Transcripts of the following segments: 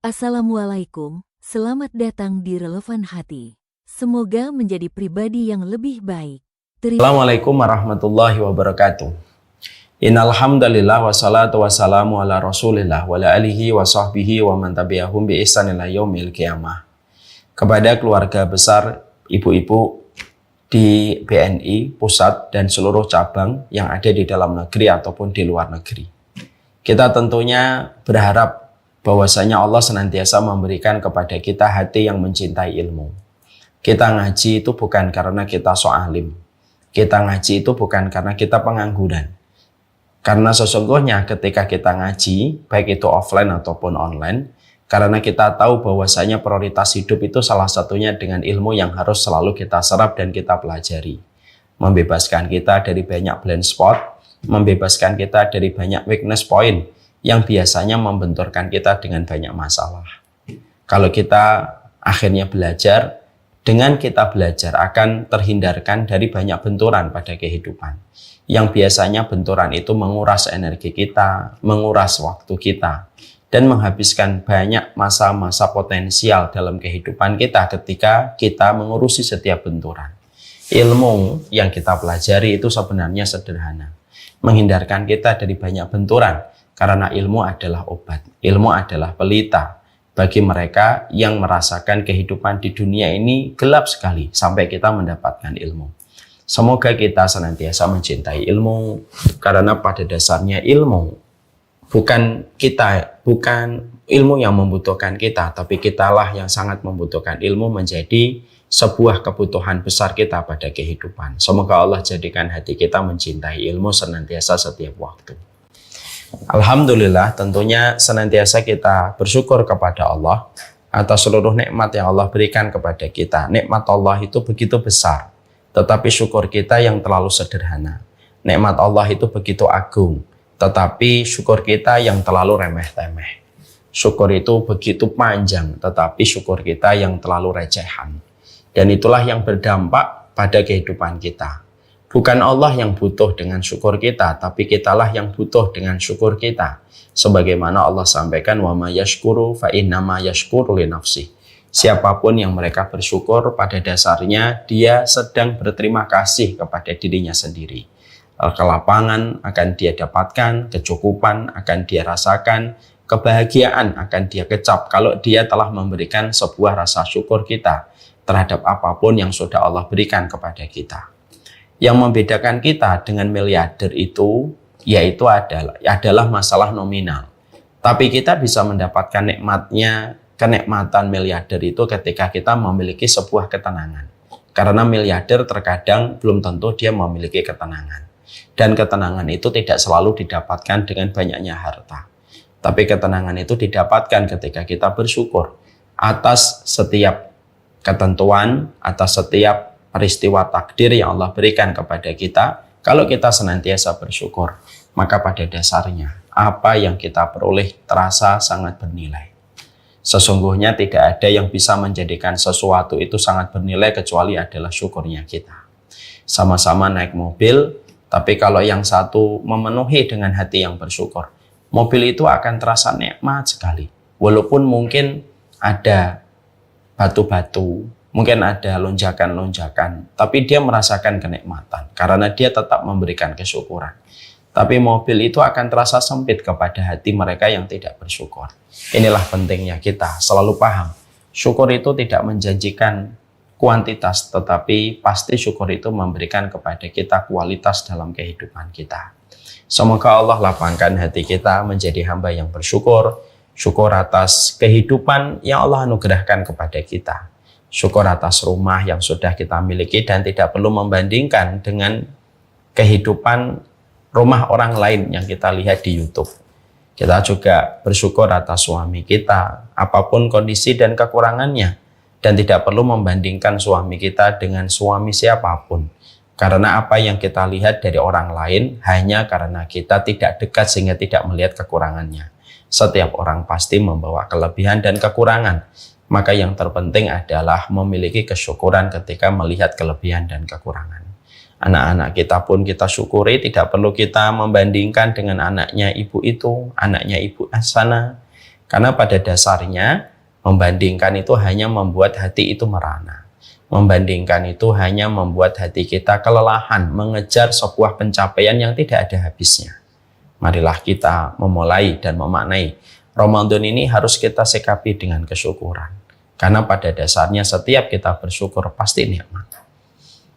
Assalamualaikum, selamat datang di Relevan Hati. Semoga menjadi pribadi yang lebih baik. Assalamualaikum warahmatullahi wabarakatuh. Innalhamdalillah wassalatu wassalamu ala rasulillah wa ala alihi wa sahbihi wa man tabi'ahum bi ihsan ila yaumil qiyamah. Kepada keluarga besar ibu-ibu di BNI Pusat dan seluruh cabang yang ada di dalam negeri ataupun di luar negeri. Kita tentunya berharap bahwasanya Allah senantiasa memberikan kepada kita hati yang mencintai ilmu. Kita ngaji itu bukan karena kita so alim. Kita ngaji itu bukan karena kita pengangguran. Karena sesungguhnya ketika kita ngaji, baik itu offline ataupun online, karena kita tahu bahwasanya prioritas hidup itu salah satunya dengan ilmu yang harus selalu kita serap dan kita pelajari. Membebaskan kita dari banyak blind spot, membebaskan kita dari banyak weakness point, yang biasanya membenturkan kita dengan banyak masalah. Kalau kita akhirnya belajar, dengan kita belajar akan terhindarkan dari banyak benturan pada kehidupan. Yang biasanya benturan itu menguras energi kita, menguras waktu kita, dan menghabiskan banyak masa-masa potensial dalam kehidupan kita ketika kita mengurusi setiap benturan. Ilmu yang kita pelajari itu sebenarnya sederhana. Menghindarkan kita dari banyak benturan. Karena ilmu adalah obat, ilmu adalah pelita bagi mereka yang merasakan kehidupan di dunia ini gelap sekali sampai kita mendapatkan ilmu. Semoga kita senantiasa mencintai ilmu, karena pada dasarnya ilmu bukan ilmu yang membutuhkan kita, tapi kitalah yang sangat membutuhkan ilmu menjadi sebuah kebutuhan besar kita pada kehidupan. Semoga Allah jadikan hati kita mencintai ilmu senantiasa setiap waktu. Alhamdulillah, tentunya senantiasa kita bersyukur kepada Allah atas seluruh nikmat yang Allah berikan kepada kita. Nikmat Allah itu begitu besar, tetapi syukur kita yang terlalu sederhana. Nikmat Allah itu begitu agung, tetapi syukur kita yang terlalu remeh-temeh. Syukur itu begitu panjang, tetapi syukur kita yang terlalu recehan. Dan itulah yang berdampak pada kehidupan kita. Bukan Allah yang butuh dengan syukur kita, tapi kitalah yang butuh dengan syukur kita. Sebagaimana Allah sampaikan, wa ma yashkuru fa innama yashkuru li nafsi. Siapapun yang mereka bersyukur, pada dasarnya dia sedang berterima kasih kepada dirinya sendiri. Kelapangan akan dia dapatkan, kecukupan akan dia rasakan, kebahagiaan akan dia kecap kalau dia telah memberikan sebuah rasa syukur kita terhadap apapun yang sudah Allah berikan kepada kita. Yang membedakan kita dengan miliarder itu yaitu adalah masalah nominal. Tapi kita bisa mendapatkan kenikmatan miliarder itu ketika kita memiliki sebuah ketenangan. Karena miliarder terkadang belum tentu dia memiliki ketenangan. Dan ketenangan itu tidak selalu didapatkan dengan banyaknya harta. Tapi ketenangan itu didapatkan ketika kita bersyukur atas setiap ketentuan, atas setiap peristiwa takdir yang Allah berikan kepada kita. Kalau kita senantiasa bersyukur, maka pada dasarnya apa yang kita peroleh terasa sangat bernilai. Sesungguhnya tidak ada yang bisa menjadikan sesuatu itu sangat bernilai kecuali adalah syukurnya kita. Sama-sama naik mobil, tapi kalau yang satu memenuhi dengan hati yang bersyukur, mobil itu akan terasa nikmat sekali. Walaupun mungkin ada batu-batu, mungkin ada lonjakan-lonjakan, tapi dia merasakan kenikmatan karena dia tetap memberikan kesyukuran. Tapi mobil itu akan terasa sempit kepada hati mereka yang tidak bersyukur. Inilah pentingnya kita selalu paham. Syukur itu tidak menjanjikan kuantitas, tetapi pasti syukur itu memberikan kepada kita kualitas dalam kehidupan kita. Semoga Allah lapangkan hati kita menjadi hamba yang bersyukur, syukur atas kehidupan yang Allah anugerahkan kepada kita. Syukur atas rumah yang sudah kita miliki dan tidak perlu membandingkan dengan kehidupan rumah orang lain yang kita lihat di YouTube. Kita juga bersyukur atas suami kita, apapun kondisi dan kekurangannya. Dan tidak perlu membandingkan suami kita dengan suami siapapun. Karena apa yang kita lihat dari orang lain hanya karena kita tidak dekat sehingga tidak melihat kekurangannya. Setiap orang pasti membawa kelebihan dan kekurangan. Maka yang terpenting adalah memiliki kesyukuran ketika melihat kelebihan dan kekurangan. Anak-anak kita pun kita syukuri, tidak perlu kita membandingkan dengan anaknya ibu itu, anaknya ibu sana. Karena pada dasarnya membandingkan itu hanya membuat hati itu merana. Membandingkan itu hanya membuat hati kita kelelahan mengejar sebuah pencapaian yang tidak ada habisnya. Marilah kita memulai dan memaknai Ramadan ini harus kita sikapi dengan kesyukuran. Karena pada dasarnya setiap kita bersyukur pasti nikmat.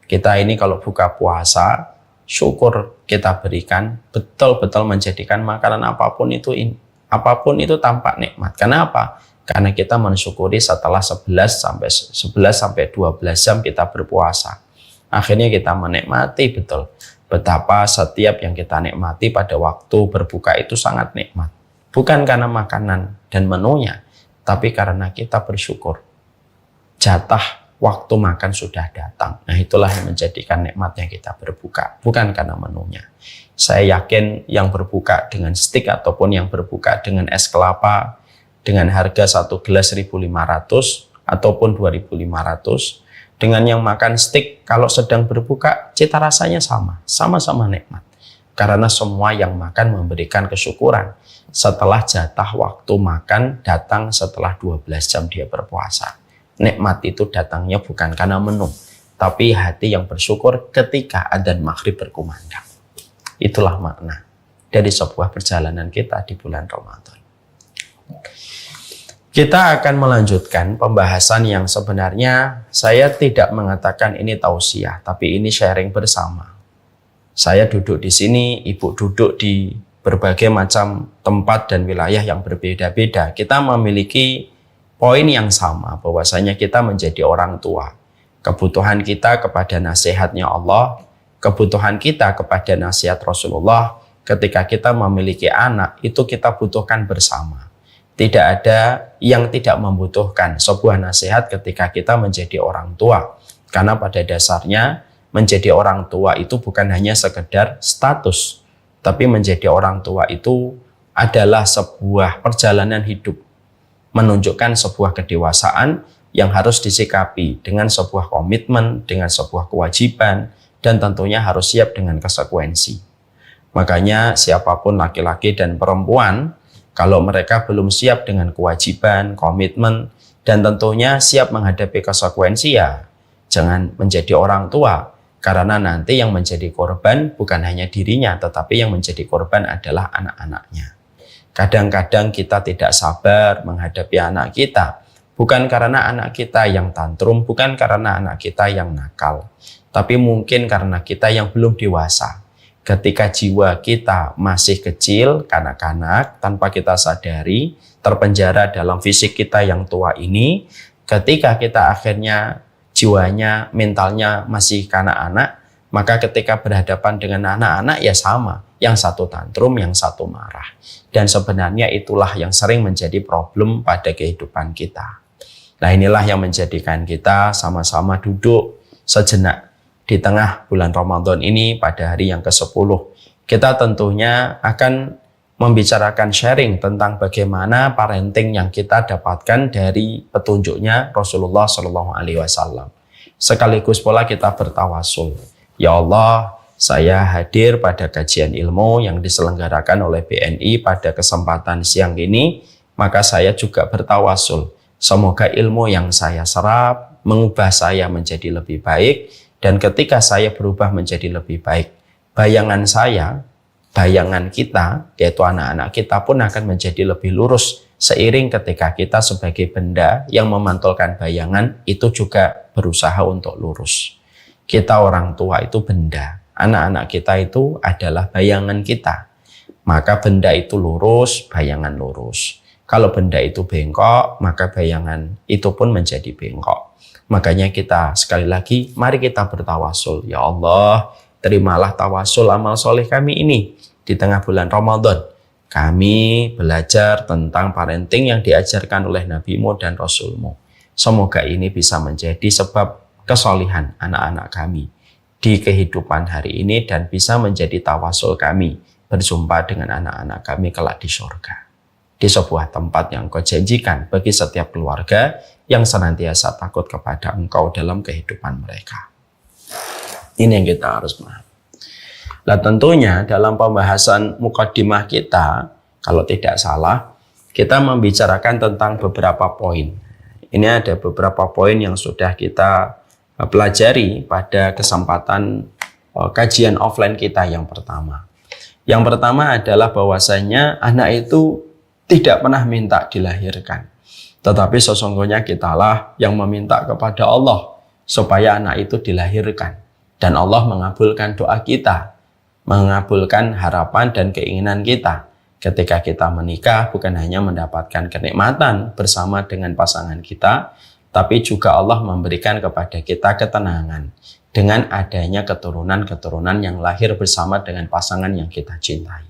Kita ini kalau buka puasa, syukur kita berikan, betul-betul menjadikan makanan apapun itu tampak nikmat. Kenapa? Karena kita mensyukuri setelah 11 sampai 12 jam kita berpuasa. Akhirnya kita menikmati betul betapa setiap yang kita nikmati pada waktu berbuka itu sangat nikmat. Bukan karena makanan dan menunya, tapi karena kita bersyukur. Jatah waktu makan sudah datang. Nah, itulah yang menjadikan nikmatnya kita berbuka, bukan karena menunya. Saya yakin yang berbuka dengan stik ataupun yang berbuka dengan es kelapa dengan harga 1 gelas 1.500 ataupun 2.500, dengan yang makan stik kalau sedang berbuka cita rasanya sama-sama nikmat. Karena semua yang makan memberikan kesyukuran setelah jatah waktu makan datang setelah 12 jam dia berpuasa. Nikmat itu datangnya bukan karena menu, tapi hati yang bersyukur ketika adzan maghrib berkumandang. Itulah makna dari sebuah perjalanan kita di bulan Ramadan. Kita akan melanjutkan pembahasan yang sebenarnya saya tidak mengatakan ini tausiah, tapi ini sharing bersama. Saya duduk di sini, ibu duduk di berbagai macam tempat dan wilayah yang berbeda-beda. Kita memiliki poin yang sama, bahwasanya kita menjadi orang tua. Kebutuhan kita kepada nasihatnya Allah, kebutuhan kita kepada nasihat Rasulullah, ketika kita memiliki anak, itu kita butuhkan bersama. Tidak ada yang tidak membutuhkan sebuah nasihat ketika kita menjadi orang tua. Karena pada dasarnya menjadi orang tua itu bukan hanya sekedar status, tapi menjadi orang tua itu adalah sebuah perjalanan hidup, menunjukkan sebuah kedewasaan yang harus disikapi dengan sebuah komitmen, dengan sebuah kewajiban, dan tentunya harus siap dengan konsekuensi. Makanya siapapun laki-laki dan perempuan, kalau mereka belum siap dengan kewajiban, komitmen, dan tentunya siap menghadapi konsekuensi, ya jangan menjadi orang tua. Karena nanti yang menjadi korban bukan hanya dirinya, tetapi yang menjadi korban adalah anak-anaknya. Kadang-kadang kita tidak sabar menghadapi anak kita. Bukan karena anak kita yang tantrum, bukan karena anak kita yang nakal. Tapi mungkin karena kita yang belum dewasa. Ketika jiwa kita masih kecil, kanak-kanak, tanpa kita sadari, terpenjara dalam fisik kita yang tua ini, ketika kita akhirnya jiwanya, mentalnya masih kanak-anak, maka ketika berhadapan dengan anak-anak ya sama. Yang satu tantrum, yang satu marah. Dan sebenarnya itulah yang sering menjadi problem pada kehidupan kita. Nah, inilah yang menjadikan kita sama-sama duduk sejenak di tengah bulan Ramadan ini pada hari yang ke-10. Kita tentunya akan membicarakan sharing tentang bagaimana parenting yang kita dapatkan dari petunjuknya Rasulullah SAW. Sekaligus pula kita bertawasul. Ya Allah, saya hadir pada kajian ilmu yang diselenggarakan oleh BNI pada kesempatan siang ini, maka saya juga bertawasul. Semoga ilmu yang saya serap mengubah saya menjadi lebih baik, dan ketika saya berubah menjadi lebih baik, bayangan saya, bayangan kita, yaitu anak-anak kita pun akan menjadi lebih lurus seiring ketika kita sebagai benda yang memantulkan bayangan itu juga berusaha untuk lurus. Kita orang tua itu benda, anak-anak kita itu adalah bayangan kita. Maka benda itu lurus, bayangan lurus. Kalau benda itu bengkok, maka bayangan itu pun menjadi bengkok. Makanya kita sekali lagi, mari kita bertawasul. Ya Allah, terimalah tawasul amal soleh kami ini di tengah bulan Ramadan. Kami belajar tentang parenting yang diajarkan oleh Nabi-Mu dan Rasul-Mu. Semoga ini bisa menjadi sebab kesolihan anak-anak kami di kehidupan hari ini dan bisa menjadi tawasul kami berjumpa dengan anak-anak kami kelak di surga. Di sebuah tempat yang Kau janjikan bagi setiap keluarga yang senantiasa takut kepada Engkau dalam kehidupan mereka. Ini yang kita harus paham. Nah, tentunya dalam pembahasan mukaddimah kita, kalau tidak salah, kita membicarakan tentang beberapa poin. Ini ada beberapa poin yang sudah kita pelajari pada kesempatan kajian offline kita yang pertama. Yang pertama adalah bahwasanya anak itu tidak pernah minta dilahirkan. Tetapi sesungguhnya kitalah yang meminta kepada Allah supaya anak itu dilahirkan. Dan Allah mengabulkan doa kita, mengabulkan harapan dan keinginan kita. Ketika kita menikah bukan hanya mendapatkan kenikmatan bersama dengan pasangan kita, tapi juga Allah memberikan kepada kita ketenangan dengan adanya keturunan-keturunan yang lahir bersama dengan pasangan yang kita cintai.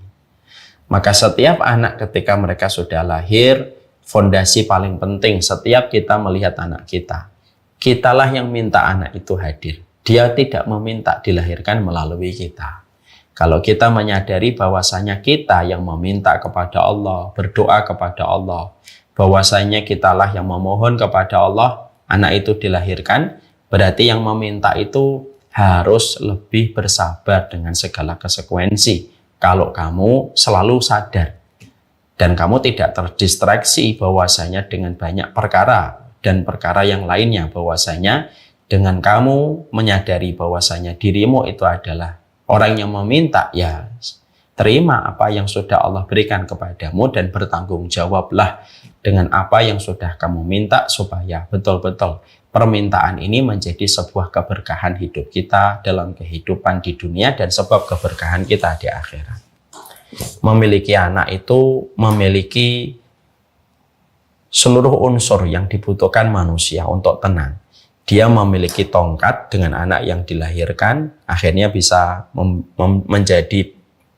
Maka setiap anak ketika mereka sudah lahir, fondasi paling penting setiap kita melihat anak kita, kitalah yang minta anak itu hadir. Dia tidak meminta dilahirkan melalui kita. Kalau kita menyadari bahwasanya kita yang meminta kepada Allah, berdoa kepada Allah, bahwasanya kitalah yang memohon kepada Allah, anak itu dilahirkan, berarti yang meminta itu harus lebih bersabar dengan segala konsekuensi. Kalau kamu selalu sadar dan kamu tidak terdistraksi bahwasanya dengan banyak perkara dan perkara yang lainnya, bahwasanya dengan kamu menyadari bahwasanya dirimu itu adalah orang yang meminta, ya terima apa yang sudah Allah berikan kepadamu dan bertanggung jawablah dengan apa yang sudah kamu minta supaya betul-betul permintaan ini menjadi sebuah keberkahan hidup kita dalam kehidupan di dunia dan sebab keberkahan kita di akhirat. Memiliki anak itu memiliki seluruh unsur yang dibutuhkan manusia untuk tenang. Dia memiliki tongkat dengan anak yang dilahirkan, akhirnya bisa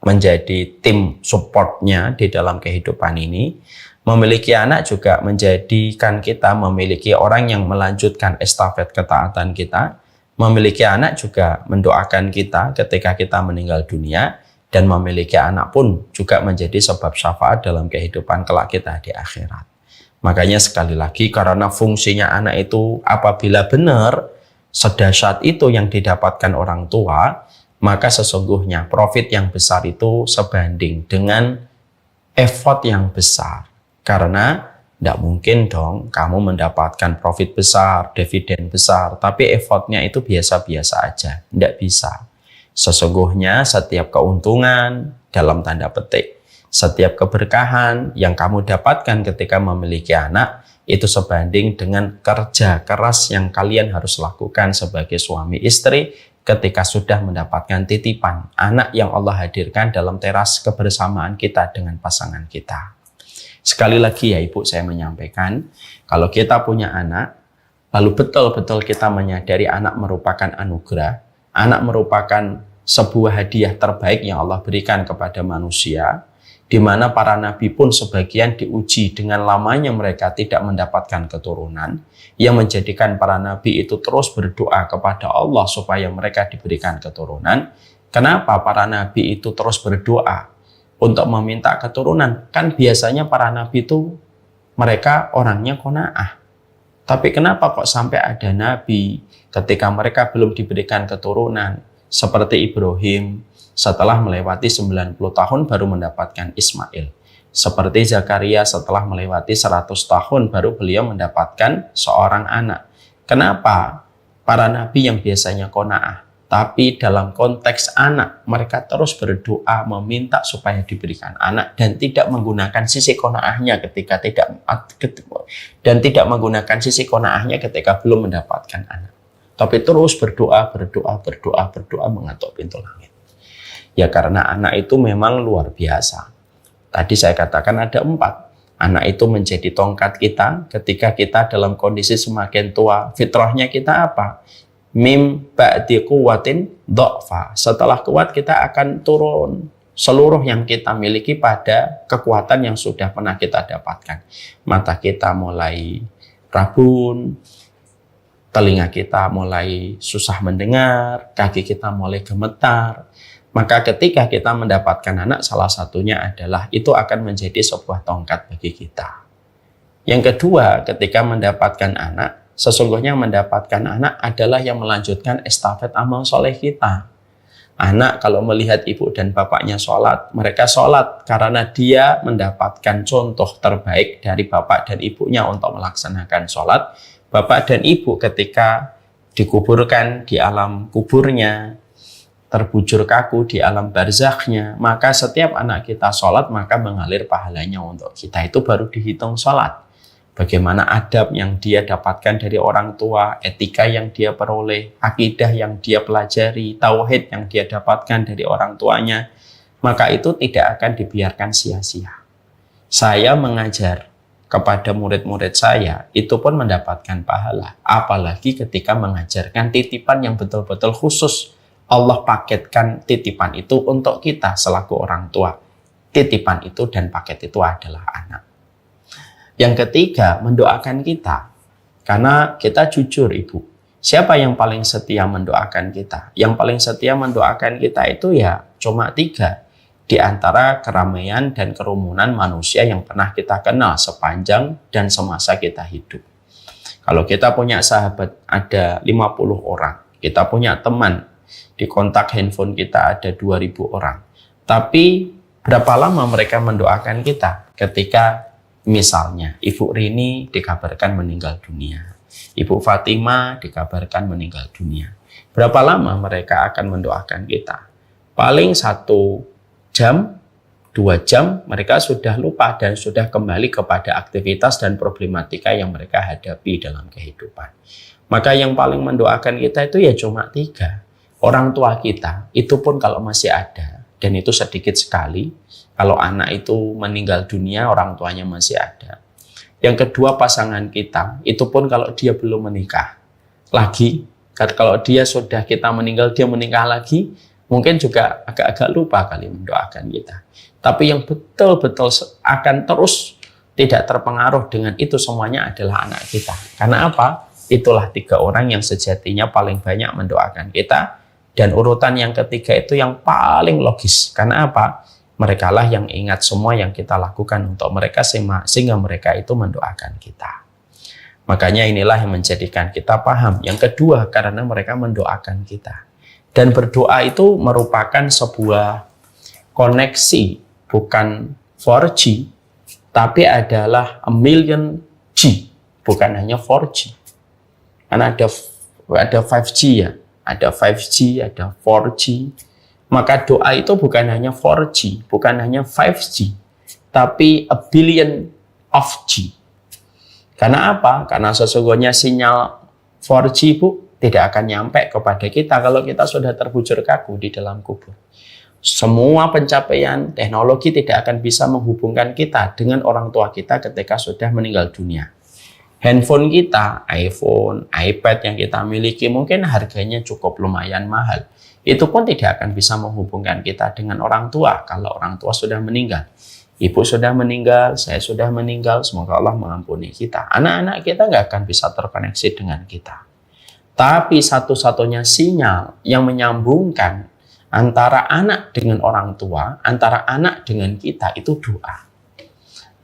menjadi tim supportnya di dalam kehidupan ini. Memiliki anak juga menjadikan kita memiliki orang yang melanjutkan estafet ketaatan kita. Memiliki anak juga mendoakan kita ketika kita meninggal dunia. Dan memiliki anak pun juga menjadi sebab syafaat dalam kehidupan kelak kita di akhirat. Makanya sekali lagi, karena fungsinya anak itu apabila benar, sedahsyat itu yang didapatkan orang tua, maka sesungguhnya profit yang besar itu sebanding dengan effort yang besar. Karena tidak mungkin dong kamu mendapatkan profit besar, dividen besar, tapi effortnya itu biasa-biasa aja. Tidak bisa. Sesungguhnya setiap keuntungan dalam tanda petik, setiap keberkahan yang kamu dapatkan ketika memiliki anak itu sebanding dengan kerja keras yang kalian harus lakukan sebagai suami istri ketika sudah mendapatkan titipan anak yang Allah hadirkan dalam teras kebersamaan kita dengan pasangan kita. Sekali lagi ya Ibu, saya menyampaikan, kalau kita punya anak, lalu betul-betul kita menyadari anak merupakan anugerah, anak merupakan sebuah hadiah terbaik yang Allah berikan kepada manusia, di mana para nabi pun sebagian diuji dengan lamanya mereka tidak mendapatkan keturunan, yang menjadikan para nabi itu terus berdoa kepada Allah supaya mereka diberikan keturunan. Kenapa para nabi itu terus berdoa untuk meminta keturunan? Kan biasanya para nabi itu mereka orangnya qanaah. Tapi kenapa kok sampai ada nabi ketika mereka belum diberikan keturunan, seperti Ibrahim setelah melewati 90 tahun baru mendapatkan Ismail. Seperti Zakaria setelah melewati 100 tahun baru beliau mendapatkan seorang anak. Kenapa? Para nabi yang biasanya qanaah, tapi dalam konteks anak mereka terus berdoa meminta supaya diberikan anak dan tidak menggunakan sisi qanaahnya ketika ketika belum mendapatkan anak. Tapi terus berdoa mengetuk pintu langit. Ya karena anak itu memang luar biasa. Tadi saya katakan ada 4. Anak itu menjadi tongkat kita ketika kita dalam kondisi semakin tua. Fitrahnya kita apa? Mim ba'di quwwatin dha'fa. Setelah kuat kita akan turun seluruh yang kita miliki pada kekuatan yang sudah pernah kita dapatkan. Mata kita mulai rabun, telinga kita mulai susah mendengar, kaki kita mulai gemetar. Maka ketika kita mendapatkan anak, salah satunya adalah itu akan menjadi sebuah tongkat bagi kita. Yang kedua, ketika mendapatkan anak, sesungguhnya mendapatkan anak adalah yang melanjutkan estafet amal soleh kita. Anak kalau melihat ibu dan bapaknya sholat, mereka sholat karena dia mendapatkan contoh terbaik dari bapak dan ibunya untuk melaksanakan sholat. Bapak dan ibu ketika dikuburkan di alam kuburnya, terbujur kaku di alam barzakhnya, maka setiap anak kita sholat maka mengalir pahalanya untuk kita. Itu baru dihitung sholat. Bagaimana adab yang dia dapatkan dari orang tua, etika yang dia peroleh, akidah yang dia pelajari, tauhid yang dia dapatkan dari orang tuanya, maka itu tidak akan dibiarkan sia-sia. Saya mengajar kepada murid-murid saya, itu pun mendapatkan pahala. Apalagi ketika mengajarkan titipan yang betul-betul khusus. Allah paketkan titipan itu untuk kita selaku orang tua. Titipan itu dan paket itu adalah anak. Yang ketiga, mendoakan kita. Karena kita jujur, Ibu. Siapa yang paling setia mendoakan kita? Yang paling setia mendoakan kita itu ya cuma 3. Di antara keramaian dan kerumunan manusia yang pernah kita kenal sepanjang dan semasa kita hidup. Kalau kita punya sahabat ada 50 orang. Kita punya teman, di kontak handphone kita ada 2000 orang. Tapi berapa lama mereka mendoakan kita ketika misalnya Ibu Rini dikabarkan meninggal dunia, Ibu Fatimah dikabarkan meninggal dunia. Berapa lama mereka akan mendoakan kita? Paling 1 jam, 2 jam mereka sudah lupa dan sudah kembali kepada aktivitas dan problematika yang mereka hadapi dalam kehidupan. Maka yang paling mendoakan kita itu ya cuma 3. Orang tua kita, itu pun kalau masih ada, dan itu sedikit sekali. Kalau anak itu meninggal dunia, orang tuanya masih ada. Yang kedua, pasangan kita, itu pun kalau dia belum menikah lagi, kalau dia sudah kita meninggal, dia menikah lagi, mungkin juga agak-agak lupa kali mendoakan kita. Tapi yang betul-betul akan terus tidak terpengaruh dengan itu semuanya adalah anak kita. Karena apa? Itulah 3 orang yang sejatinya paling banyak mendoakan kita. Dan urutan yang ketiga itu yang paling logis. Karena apa? Mereka lah yang ingat semua yang kita lakukan untuk mereka sehingga mereka itu mendoakan kita. Makanya inilah yang menjadikan kita paham. Yang kedua, karena mereka mendoakan kita. Dan berdoa itu merupakan sebuah koneksi, bukan 4G, tapi adalah a million G, bukan hanya 4G. Karena ada 5G ya, ada 5G, ada 4G. Maka doa itu bukan hanya 4G, bukan hanya 5G, tapi a billion of G. Karena apa? Karena sesungguhnya sinyal 4G, Bu, tidak akan nyampe kepada kita kalau kita sudah terbujur kaku di dalam kubur. Semua pencapaian teknologi tidak akan bisa menghubungkan kita dengan orang tua kita ketika sudah meninggal dunia. Handphone kita, iPhone, iPad yang kita miliki mungkin harganya cukup lumayan mahal. Itu pun tidak akan bisa menghubungkan kita dengan orang tua kalau orang tua sudah meninggal. Ibu sudah meninggal, saya sudah meninggal, semoga Allah mengampuni kita. Anak-anak kita nggak akan bisa terkoneksi dengan kita. Tapi satu-satunya sinyal yang menyambungkan antara anak dengan orang tua, antara anak dengan kita itu doa.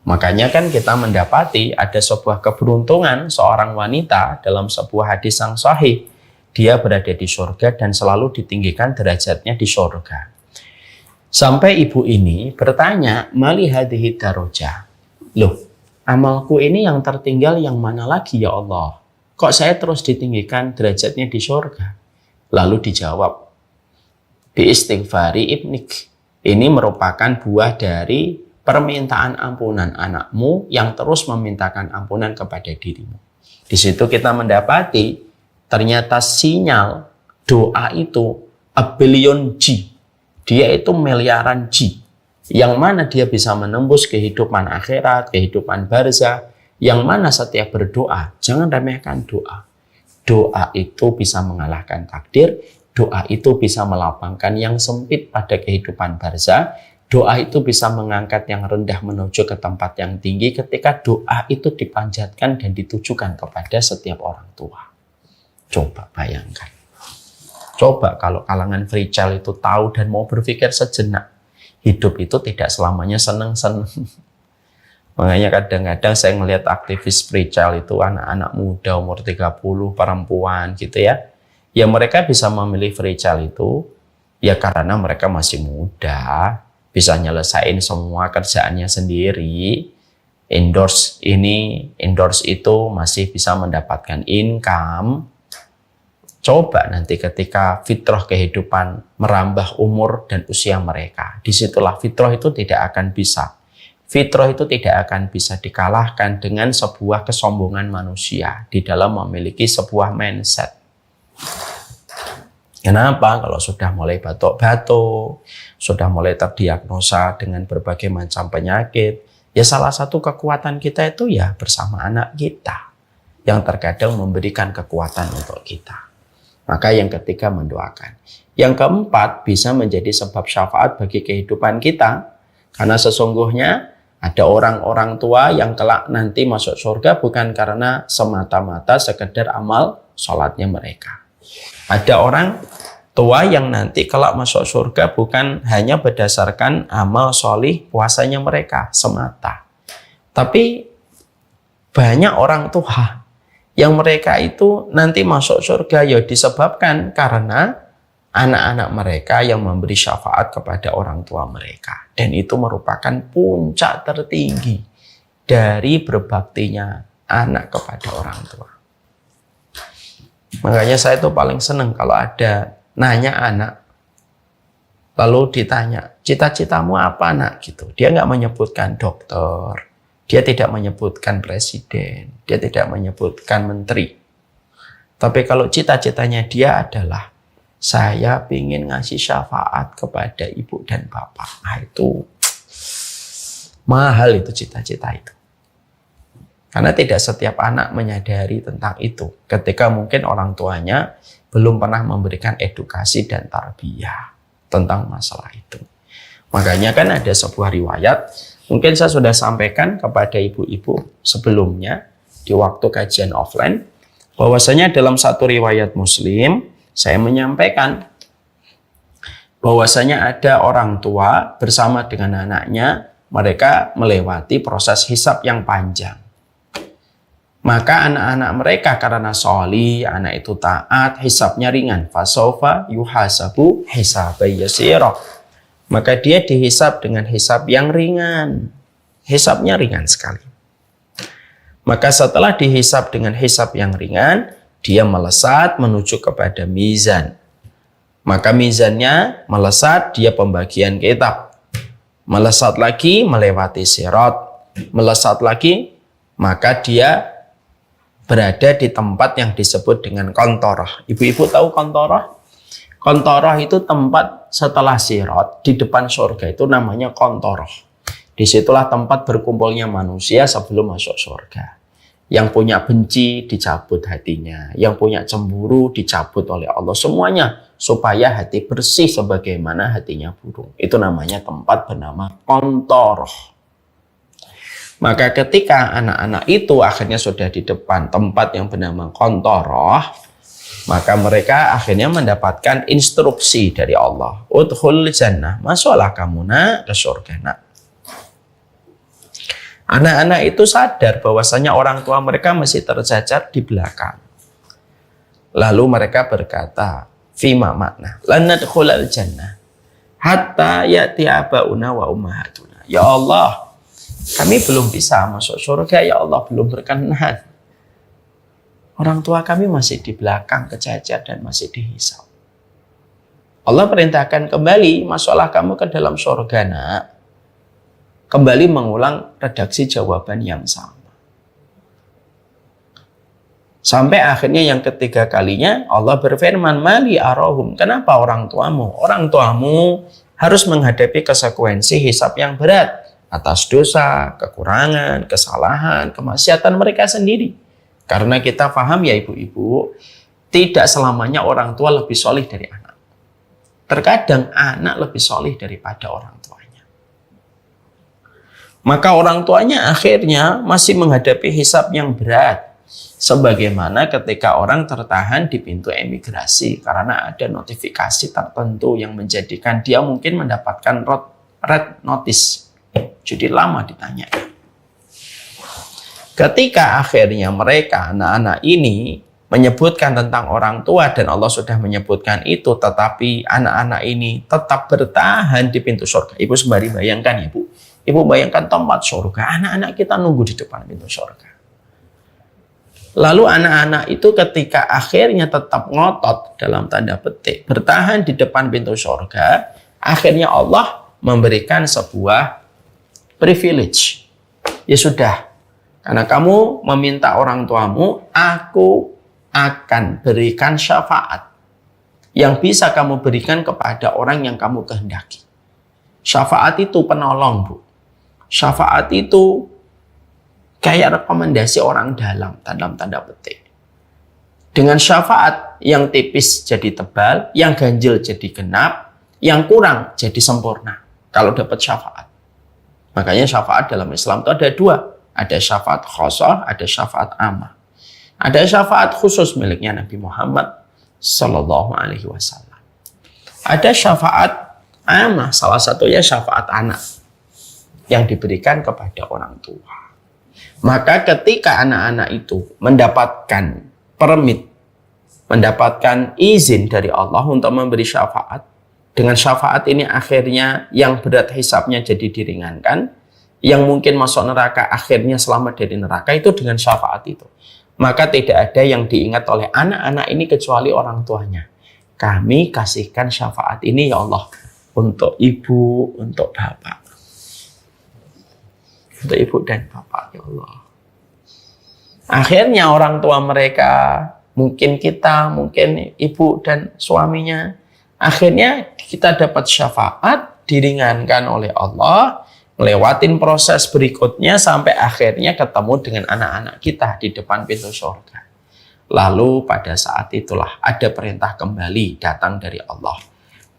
Makanya kan kita mendapati ada sebuah keberuntungan seorang wanita dalam sebuah hadis yang sahih. Dia berada di surga dan selalu ditinggikan derajatnya di surga. Sampai ibu ini bertanya, mali hadhihi darajah. Loh, amalku ini yang tertinggal yang mana lagi ya Allah? Kok saya terus ditinggikan derajatnya di surga? Lalu dijawab, bi istighfari ibnik. Ini merupakan buah dari permintaan ampunan anakmu yang terus memintakan ampunan kepada dirimu. Di situ kita mendapati ternyata sinyal doa itu a billion G. Dia itu miliaran G. Yang mana dia bisa menembus kehidupan akhirat, kehidupan barzah. Yang mana setiap berdoa, jangan remehkan doa. Doa itu bisa mengalahkan takdir. Doa itu bisa melapangkan yang sempit pada kehidupan barzah. Doa itu bisa mengangkat yang rendah menuju ke tempat yang tinggi ketika doa itu dipanjatkan dan ditujukan kepada setiap orang tua. Coba bayangkan. Coba kalau kalangan free child itu tahu dan mau berpikir sejenak. Hidup itu tidak selamanya seneng-seneng. Makanya kadang-kadang saya melihat aktivis free child itu anak-anak muda umur 30, perempuan gitu ya. Ya mereka bisa memilih free child itu Ya karena mereka masih muda, bisa nyelesain semua kerjaannya sendiri. Endorse ini, endorse itu, masih bisa mendapatkan income. Coba nanti ketika fitrah kehidupan merambah umur dan usia mereka, disitulah fitrah itu tidak akan bisa. Fitrah itu tidak akan bisa dikalahkan dengan sebuah kesombongan manusia di dalam memiliki sebuah mindset. Kenapa? Kalau sudah mulai batuk-batuk, sudah mulai terdiagnosa dengan berbagai macam penyakit, ya salah satu kekuatan kita itu ya bersama anak kita, yang terkadang memberikan kekuatan untuk kita. Maka yang ketiga mendoakan. Yang keempat bisa menjadi sebab syafaat bagi kehidupan kita. Karena sesungguhnya ada orang-orang tua yang kelak nanti masuk surga bukan karena semata-mata sekedar amal sholatnya mereka. Ada orang tua yang nanti kelak masuk surga bukan hanya berdasarkan amal sholih puasanya mereka semata. Tapi banyak orang tua yang mereka itu nanti masuk surga ya disebabkan karena anak-anak mereka yang memberi syafaat kepada orang tua mereka. Dan itu merupakan puncak tertinggi dari berbaktinya anak kepada orang tua. Makanya saya itu paling senang kalau ada nanya anak, lalu ditanya, cita-citamu apa nak? Gitu. Dia nggak menyebutkan dokter, dia tidak menyebutkan presiden, dia tidak menyebutkan menteri. Tapi kalau cita-citanya dia adalah, saya ingin ngasih syafaat kepada ibu dan bapak. Nah itu mahal itu cita-cita itu. Karena tidak setiap anak menyadari tentang itu. Ketika mungkin orang tuanya belum pernah memberikan edukasi dan tarbiyah tentang masalah itu. Makanya kan ada sebuah riwayat, mungkin saya sudah sampaikan kepada ibu-ibu sebelumnya di waktu kajian offline, bahwasanya dalam satu riwayat Muslim, saya menyampaikan bahwasanya ada orang tua bersama dengan anaknya, mereka melewati proses hisab yang panjang. Maka anak-anak mereka karena sholih, anak itu taat, hisabnya ringan. Fasawfa yuhasabu hisabai yasira. Maka dia dihisab dengan hisab yang ringan. Hisabnya ringan sekali. Maka setelah dihisab dengan hisab yang ringan, dia melesat menuju kepada mizan. Maka mizannya melesat, dia pembagian kitab. Melesat lagi, melewati sirat. Melesat lagi, maka dia berada di tempat yang disebut dengan kontorah. Ibu-ibu tahu kontorah? Kontorah itu tempat setelah sirat, di depan surga itu namanya kontorah. Disitulah tempat berkumpulnya manusia sebelum masuk surga. Yang punya benci dicabut hatinya, yang punya cemburu dicabut oleh Allah, semuanya supaya hati bersih sebagaimana hatinya burung. Itu namanya tempat bernama kontorah. Maka ketika anak-anak itu akhirnya sudah di depan tempat yang bernama kontorah, maka mereka akhirnya mendapatkan instruksi dari Allah. Udkhul jannah, masuklah kamu nak ke surga nak. Anak-anak itu sadar bahwasanya orang tua mereka masih terjajar di belakang. Lalu mereka berkata, fima makna, lan nadkhulal jannah hatta ya'ti abauna wa ummahatuna. Ya Allah, kami belum bisa masuk surga, ya Allah, belum berkenan. Orang tua kami masih di belakang kejajar dan masih dihisab. Allah perintahkan kembali, masuklah kamu ke dalam surga nak. Kembali mengulang redaksi jawaban yang sama. Sampai akhirnya yang ketiga kalinya Allah berfirman, mali arahum, kenapa orang tuamu? Orang tuamu harus menghadapi konsekuensi hisab yang berat atas dosa, kekurangan, kesalahan, kemaksiatan mereka sendiri. Karena kita paham ya ibu-ibu, tidak selamanya orang tua lebih solih dari anak. Terkadang anak lebih solih daripada orang tuanya. Maka orang tuanya akhirnya masih menghadapi hisab yang berat. Sebagaimana ketika orang tertahan di pintu emigrasi karena ada notifikasi tertentu yang menjadikan dia mungkin mendapatkan red notice. Jadi lama ditanya. Ketika akhirnya mereka, anak-anak ini, menyebutkan tentang orang tua dan Allah sudah menyebutkan itu, tetapi anak-anak ini tetap bertahan di pintu surga. Ibu sembari bayangkan, Ibu bayangkan tempat surga, anak-anak kita nunggu di depan pintu surga. Lalu anak-anak itu ketika akhirnya tetap ngotot dalam tanda petik bertahan di depan pintu surga, akhirnya Allah memberikan sebuah privilege. Ya sudah, karena kamu meminta orang tuamu, aku akan berikan syafaat yang bisa kamu berikan kepada orang yang kamu kehendaki. Syafaat itu penolong, Bu. Syafaat itu kayak rekomendasi orang dalam tanda petik. Dengan syafaat yang tipis jadi tebal, yang ganjil jadi genap, yang kurang jadi sempurna. Kalau dapat syafaat. Makanya syafaat dalam Islam itu ada dua. Ada syafaat khosah, ada syafaat ammah. Ada syafaat khusus miliknya Nabi Muhammad Sallallahu Alaihi Wasallam. Ada syafaat ammah, salah satunya syafaat anak yang diberikan kepada orang tua. Maka ketika anak-anak itu mendapatkan permit, mendapatkan izin dari Allah untuk memberi syafaat, dengan syafaat ini akhirnya yang berat hisabnya jadi diringankan, yang mungkin masuk neraka akhirnya selamat dari neraka itu dengan syafaat itu. Maka tidak ada yang diingat oleh anak-anak ini kecuali orang tuanya. Kami kasihkan syafaat ini ya Allah untuk ibu, untuk bapak. Untuk ibu dan bapak ya Allah. Akhirnya orang tua mereka, mungkin kita, mungkin ibu dan suaminya, akhirnya kita dapat syafaat diringankan oleh Allah, ngelewatin proses berikutnya sampai akhirnya ketemu dengan anak-anak kita di depan pintu surga. Lalu pada saat itulah ada perintah kembali datang dari Allah.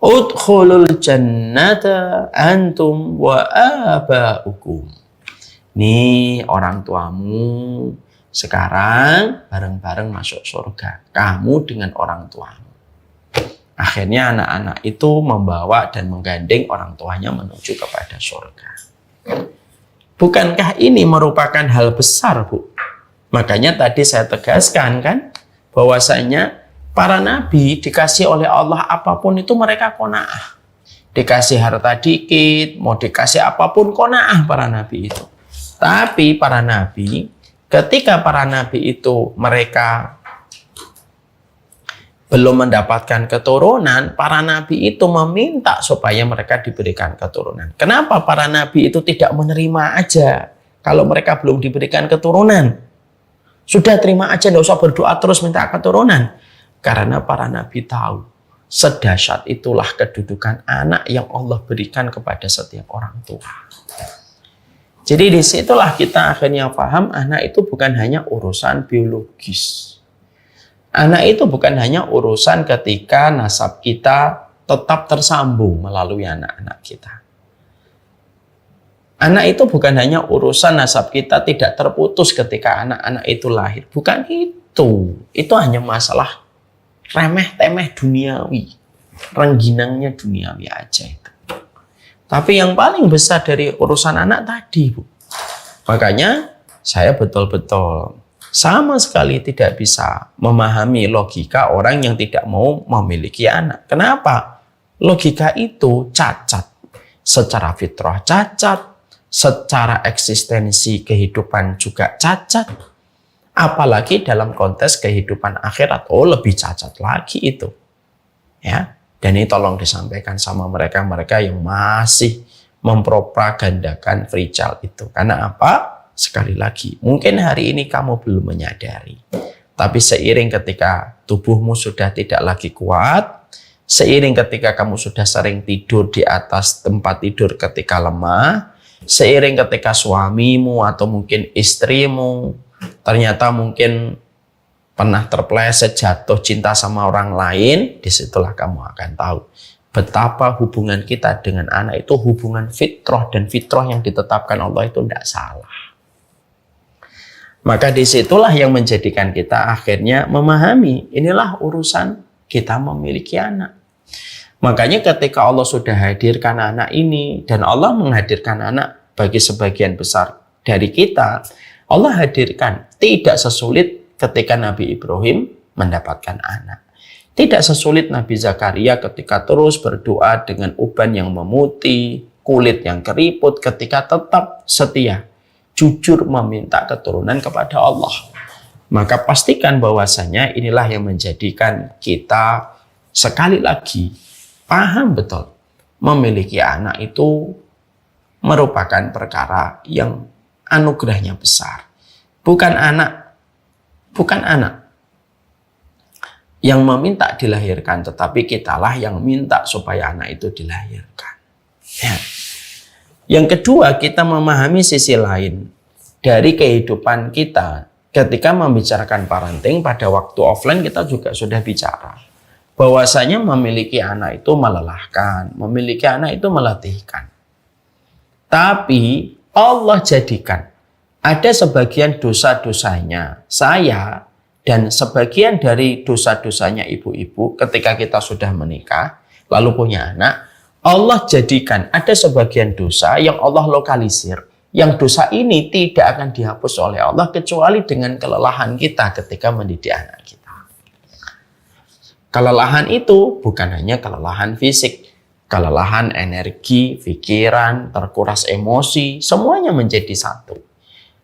Udkhulul jannata antum wa aba'ukum. Nih orang tuamu sekarang bareng-bareng masuk surga. Kamu dengan orang tuamu. Akhirnya anak-anak itu membawa dan menggandeng orang tuanya menuju kepada surga. Bukankah ini merupakan hal besar, Bu? Makanya tadi saya tegaskan kan, bahwasanya para nabi dikasih oleh Allah apapun itu mereka qanaah. Dikasih harta dikit, mau dikasih apapun qanaah para nabi itu. Tapi para nabi, ketika para nabi itu mereka belum mendapatkan keturunan, para nabi itu meminta supaya mereka diberikan keturunan. Kenapa para nabi itu tidak menerima aja kalau mereka belum diberikan keturunan? Sudah terima aja, nggak usah berdoa terus minta keturunan. Karena para nabi tahu sedahsyat itulah kedudukan anak yang Allah berikan kepada setiap orang tua. Jadi disitulah kita akhirnya paham anak itu bukan hanya urusan biologis. Anak itu bukan hanya urusan ketika nasab kita tetap tersambung melalui anak-anak kita. Anak itu bukan hanya urusan nasab kita tidak terputus ketika anak-anak itu lahir. Bukan itu. Itu hanya masalah remeh-temeh duniawi. Rengginangnya duniawi aja itu. Tapi yang paling besar dari urusan anak tadi, Bu. Makanya saya betul-betul sama sekali tidak bisa memahami logika orang yang tidak mau memiliki anak. Kenapa? Logika itu cacat. Secara fitrah cacat, secara eksistensi kehidupan juga cacat. Apalagi dalam konteks kehidupan akhirat, lebih cacat lagi itu. Ya. Dan ini tolong disampaikan sama mereka yang masih mempropagandakan free child itu. Karena apa? Sekali lagi, mungkin hari ini kamu belum menyadari. Tapi seiring ketika tubuhmu sudah tidak lagi kuat, seiring ketika kamu sudah sering tidur di atas tempat tidur ketika lemah, seiring ketika suamimu atau mungkin istrimu ternyata mungkin pernah terpleset jatuh cinta sama orang lain, disitulah kamu akan tahu betapa hubungan kita dengan anak itu hubungan fitrah, dan fitrah yang ditetapkan Allah itu tidak salah. Maka disitulah yang menjadikan kita akhirnya memahami inilah urusan kita memiliki anak. Makanya ketika Allah sudah hadirkan anak ini, dan Allah menghadirkan anak bagi sebagian besar dari kita, Allah hadirkan tidak sesulit ketika Nabi Ibrahim mendapatkan anak. Tidak sesulit Nabi Zakaria ketika terus berdoa dengan uban yang memutih, kulit yang keriput, ketika tetap setia, jujur meminta keturunan kepada Allah. Maka pastikan bahwasanya inilah yang menjadikan kita sekali lagi paham betul memiliki anak itu merupakan perkara yang anugerahnya besar. Bukan anak yang meminta dilahirkan, tetapi kitalah yang minta supaya anak itu dilahirkan. Ya. Yang kedua, kita memahami sisi lain dari kehidupan kita. Ketika membicarakan parenting pada waktu offline, kita juga sudah bicara bahwasanya memiliki anak itu melelahkan, memiliki anak itu melatihkan. Tapi Allah jadikan ada sebagian dosa-dosanya saya dan sebagian dari dosa-dosanya ibu-ibu ketika kita sudah menikah lalu punya anak, Allah jadikan ada sebagian dosa yang Allah lokalisir, yang dosa ini tidak akan dihapus oleh Allah kecuali dengan kelelahan kita ketika mendidik anak kita. Kelelahan itu bukan hanya kelelahan fisik, kelelahan energi, pikiran, terkuras emosi, semuanya menjadi satu.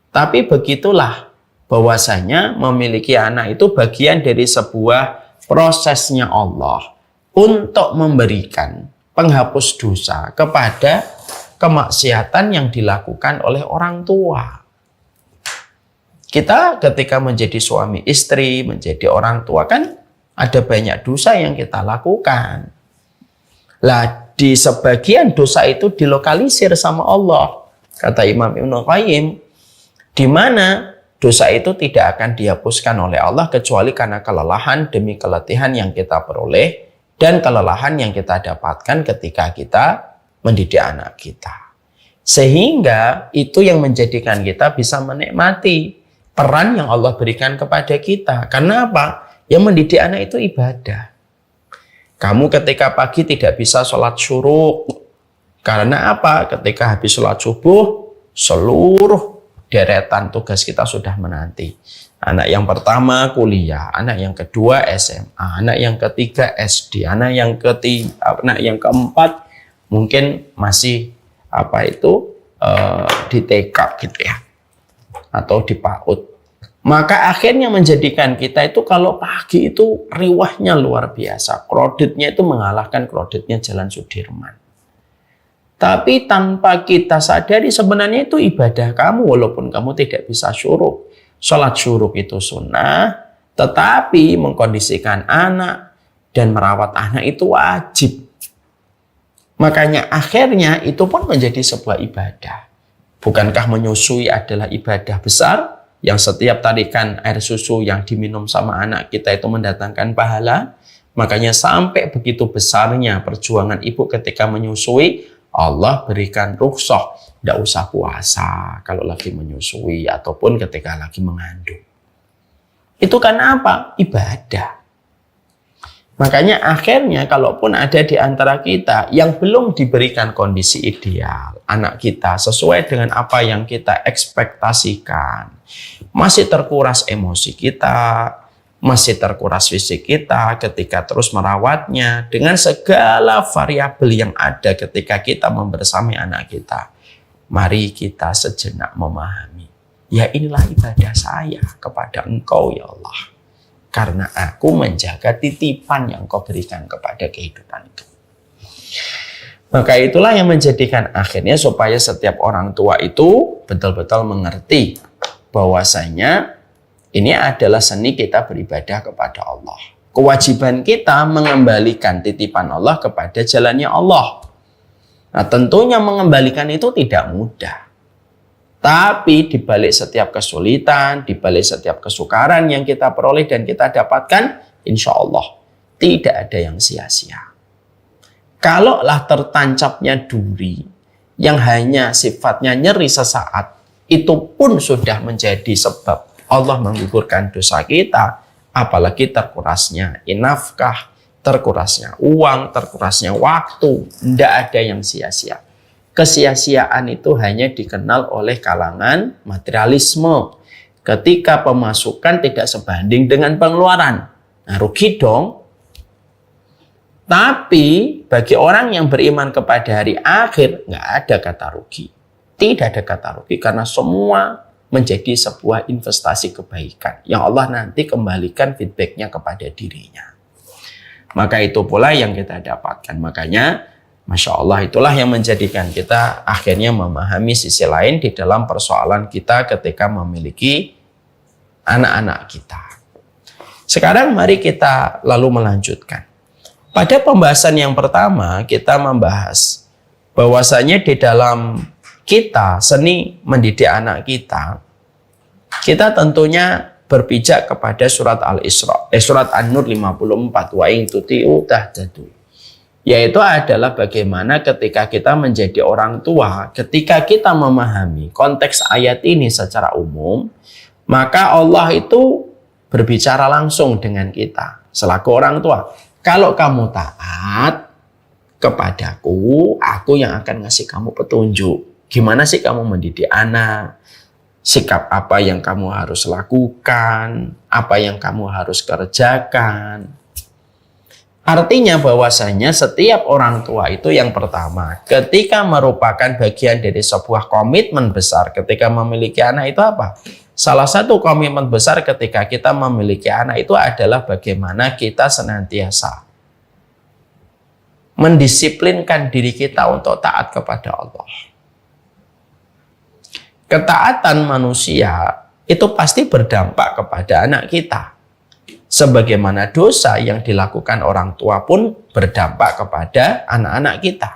Tapi begitulah bahwasanya memiliki anak itu bagian dari sebuah prosesnya Allah untuk memberikan penghapus dosa kepada kemaksiatan yang dilakukan oleh orang tua. Kita ketika menjadi suami istri, menjadi orang tua kan ada banyak dosa yang kita lakukan. Lah di sebagian dosa itu dilokalisir sama Allah. Kata Imam Ibnu Qayyim, di mana dosa itu tidak akan dihapuskan oleh Allah kecuali karena kelelahan demi keletihan yang kita peroleh dan kelelahan yang kita dapatkan ketika kita mendidik anak kita. Sehingga itu yang menjadikan kita bisa menikmati peran yang Allah berikan kepada kita. Karena apa? Yang mendidik anak itu ibadah. Kamu ketika pagi tidak bisa sholat syuruk. Karena apa? Ketika habis sholat subuh, seluruh deretan tugas kita sudah menanti. Anak yang pertama kuliah, anak yang kedua SMA, anak yang ketiga SD, anak yang keempat mungkin masih di TK gitu ya, atau di PAUD. Maka akhirnya menjadikan kita itu kalau pagi itu riwahnya luar biasa, kreditnya itu mengalahkan kreditnya Jalan Sudirman. Tapi tanpa kita sadari sebenarnya itu ibadah kamu walaupun kamu tidak bisa syuruk. Sholat syuruk itu sunnah, tetapi mengkondisikan anak dan merawat anak itu wajib. Makanya akhirnya itu pun menjadi sebuah ibadah. Bukankah menyusui adalah ibadah besar yang setiap tarikan air susu yang diminum sama anak kita itu mendatangkan pahala? Makanya sampai begitu besarnya perjuangan ibu ketika menyusui, Allah berikan rukhsah, tidak usah puasa kalau lagi menyusui ataupun ketika lagi mengandung. Itu karena apa? Ibadah. Makanya akhirnya kalaupun ada di antara kita yang belum diberikan kondisi ideal, anak kita sesuai dengan apa yang kita ekspektasikan, masih terkuras emosi kita, masih terkuras fisik kita ketika terus merawatnya dengan segala variabel yang ada ketika kita membersamai anak kita. Mari kita sejenak memahami, ya inilah ibadah saya kepada Engkau ya Allah. Karena aku menjaga titipan yang Kau berikan kepada kehidupanku. Maka itulah yang menjadikan akhirnya supaya setiap orang tua itu betul-betul mengerti bahwasanya ini adalah seni kita beribadah kepada Allah. Kewajiban kita mengembalikan titipan Allah kepada jalannya Allah. Nah, tentunya mengembalikan itu tidak mudah. Tapi di balik setiap kesulitan, di balik setiap kesukaran yang kita peroleh dan kita dapatkan, insya Allah tidak ada yang sia-sia. Kalaulah tertancapnya duri yang hanya sifatnya nyeri sesaat, itu pun sudah menjadi sebab Allah menggugurkan dosa kita, apalagi terkurasnya nafkah, terkurasnya uang, terkurasnya waktu, tidak ada yang sia-sia. Kesia-siaan itu hanya dikenal oleh kalangan materialisme. Ketika pemasukan tidak sebanding dengan pengeluaran. Nah, rugi dong. Tapi bagi orang yang beriman kepada hari akhir, nggak ada kata rugi. Tidak ada kata rugi karena semua menjadi sebuah investasi kebaikan yang Allah nanti kembalikan feedbacknya kepada dirinya. Maka itu pula yang kita dapatkan. Makanya, Masya Allah, itulah yang menjadikan kita akhirnya memahami sisi lain di dalam persoalan kita ketika memiliki anak-anak kita. Sekarang mari kita lalu melanjutkan. Pada pembahasan yang pertama, kita membahas bahwasanya di dalam kita seni mendidik anak kita tentunya berpijak kepada surat Al-Isra, surat An-Nur 54, wa in tuti'u tahtadu. Yaitu adalah bagaimana ketika kita menjadi orang tua, ketika kita memahami konteks ayat ini secara umum, maka Allah itu berbicara langsung dengan kita selaku orang tua. Kalau kamu taat kepadaku, aku yang akan ngasih kamu petunjuk. Gimana sih kamu mendidik anak? Sikap apa yang kamu harus lakukan, apa yang kamu harus kerjakan. Artinya bahwasanya setiap orang tua itu yang pertama, ketika merupakan bagian dari sebuah komitmen besar ketika memiliki anak itu apa? Salah satu komitmen besar ketika kita memiliki anak itu adalah bagaimana kita senantiasa mendisiplinkan diri kita untuk taat kepada Allah. Ketaatan manusia itu pasti berdampak kepada anak kita. Sebagaimana dosa yang dilakukan orang tua pun berdampak kepada anak-anak kita.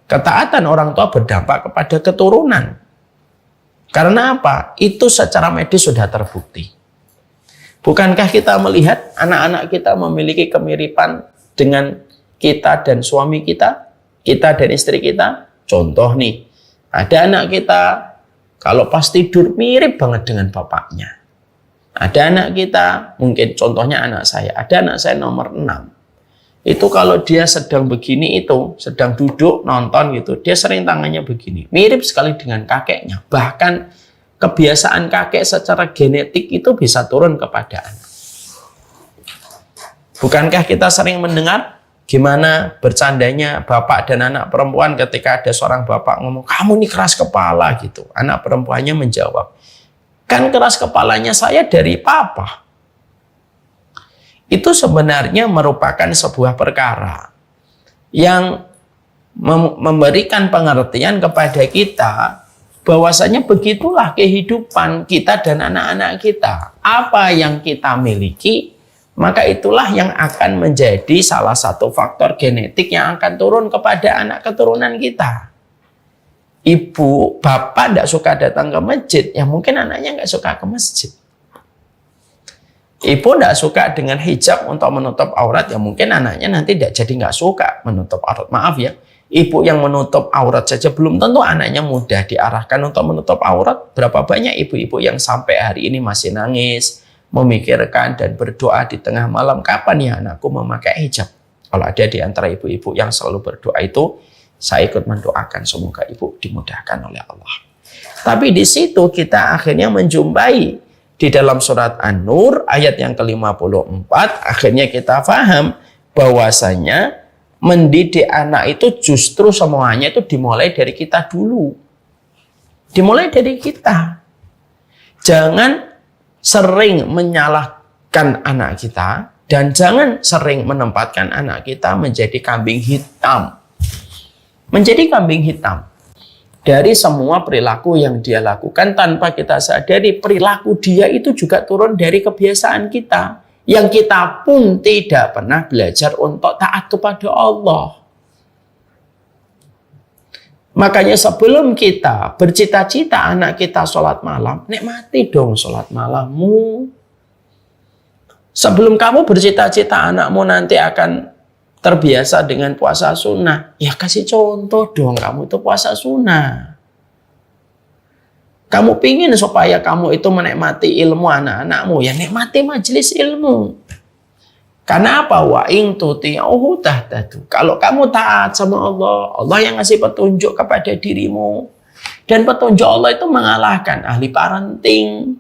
Ketaatan orang tua berdampak kepada keturunan. Karena apa? Itu secara medis sudah terbukti. Bukankah kita melihat anak-anak kita memiliki kemiripan dengan kita dan suami kita? Kita dan istri kita? Contoh nih. Ada anak kita, kalau pas tidur mirip banget dengan bapaknya. Ada anak kita, mungkin contohnya anak saya. Ada anak saya nomor 6. Itu kalau dia sedang begini itu, sedang duduk, nonton gitu, dia sering tangannya begini. Mirip sekali dengan kakeknya. Bahkan kebiasaan kakek secara genetik itu bisa turun kepada anak. Bukankah kita sering mendengar gimana bercandanya bapak dan anak perempuan ketika ada seorang bapak ngomong, kamu nih keras kepala gitu. Anak perempuannya menjawab, kan keras kepalanya saya dari papa. Itu sebenarnya merupakan sebuah perkara yang memberikan pengertian kepada kita bahwasanya begitulah kehidupan kita dan anak-anak kita. Apa yang kita miliki, maka itulah yang akan menjadi salah satu faktor genetik yang akan turun kepada anak keturunan kita. Ibu, bapak tidak suka datang ke masjid, ya mungkin anaknya nggak suka ke masjid. Ibu tidak suka dengan hijab untuk menutup aurat, ya mungkin anaknya nanti jadi nggak suka menutup aurat. Maaf ya, ibu yang menutup aurat saja belum tentu anaknya mudah diarahkan untuk menutup aurat. Berapa banyak ibu-ibu yang sampai hari ini masih nangis, memikirkan dan berdoa di tengah malam, kapan ya anakku memakai hijab? Kalau ada di antara ibu-ibu yang selalu berdoa itu, saya ikut mendoakan semoga ibu dimudahkan oleh Allah. Tapi di situ kita akhirnya menjumpai di dalam surat An-Nur ayat yang ke-54, akhirnya kita paham bahwasanya mendidik anak itu justru semuanya itu dimulai dari kita dulu. Dimulai dari kita. Jangan sering menyalahkan anak kita dan jangan sering menempatkan anak kita menjadi kambing hitam. Menjadi kambing hitam dari semua perilaku yang dia lakukan tanpa kita sadari perilaku dia itu juga turun dari kebiasaan kita yang kita pun tidak pernah belajar untuk taat kepada Allah. Makanya sebelum kita bercita-cita anak kita sholat malam, nikmati dong sholat malammu. Sebelum kamu bercita-cita anakmu nanti akan terbiasa dengan puasa sunnah, ya kasih contoh dong kamu itu puasa sunnah. Kamu pingin supaya kamu itu menikmati ilmu anak-anakmu, ya nikmati majelis ilmu. Karena apa? Wa in tuti'uhu tahtadu. Kalau kamu taat sama Allah, Allah yang ngasih petunjuk kepada dirimu. Dan petunjuk Allah itu mengalahkan ahli parenting.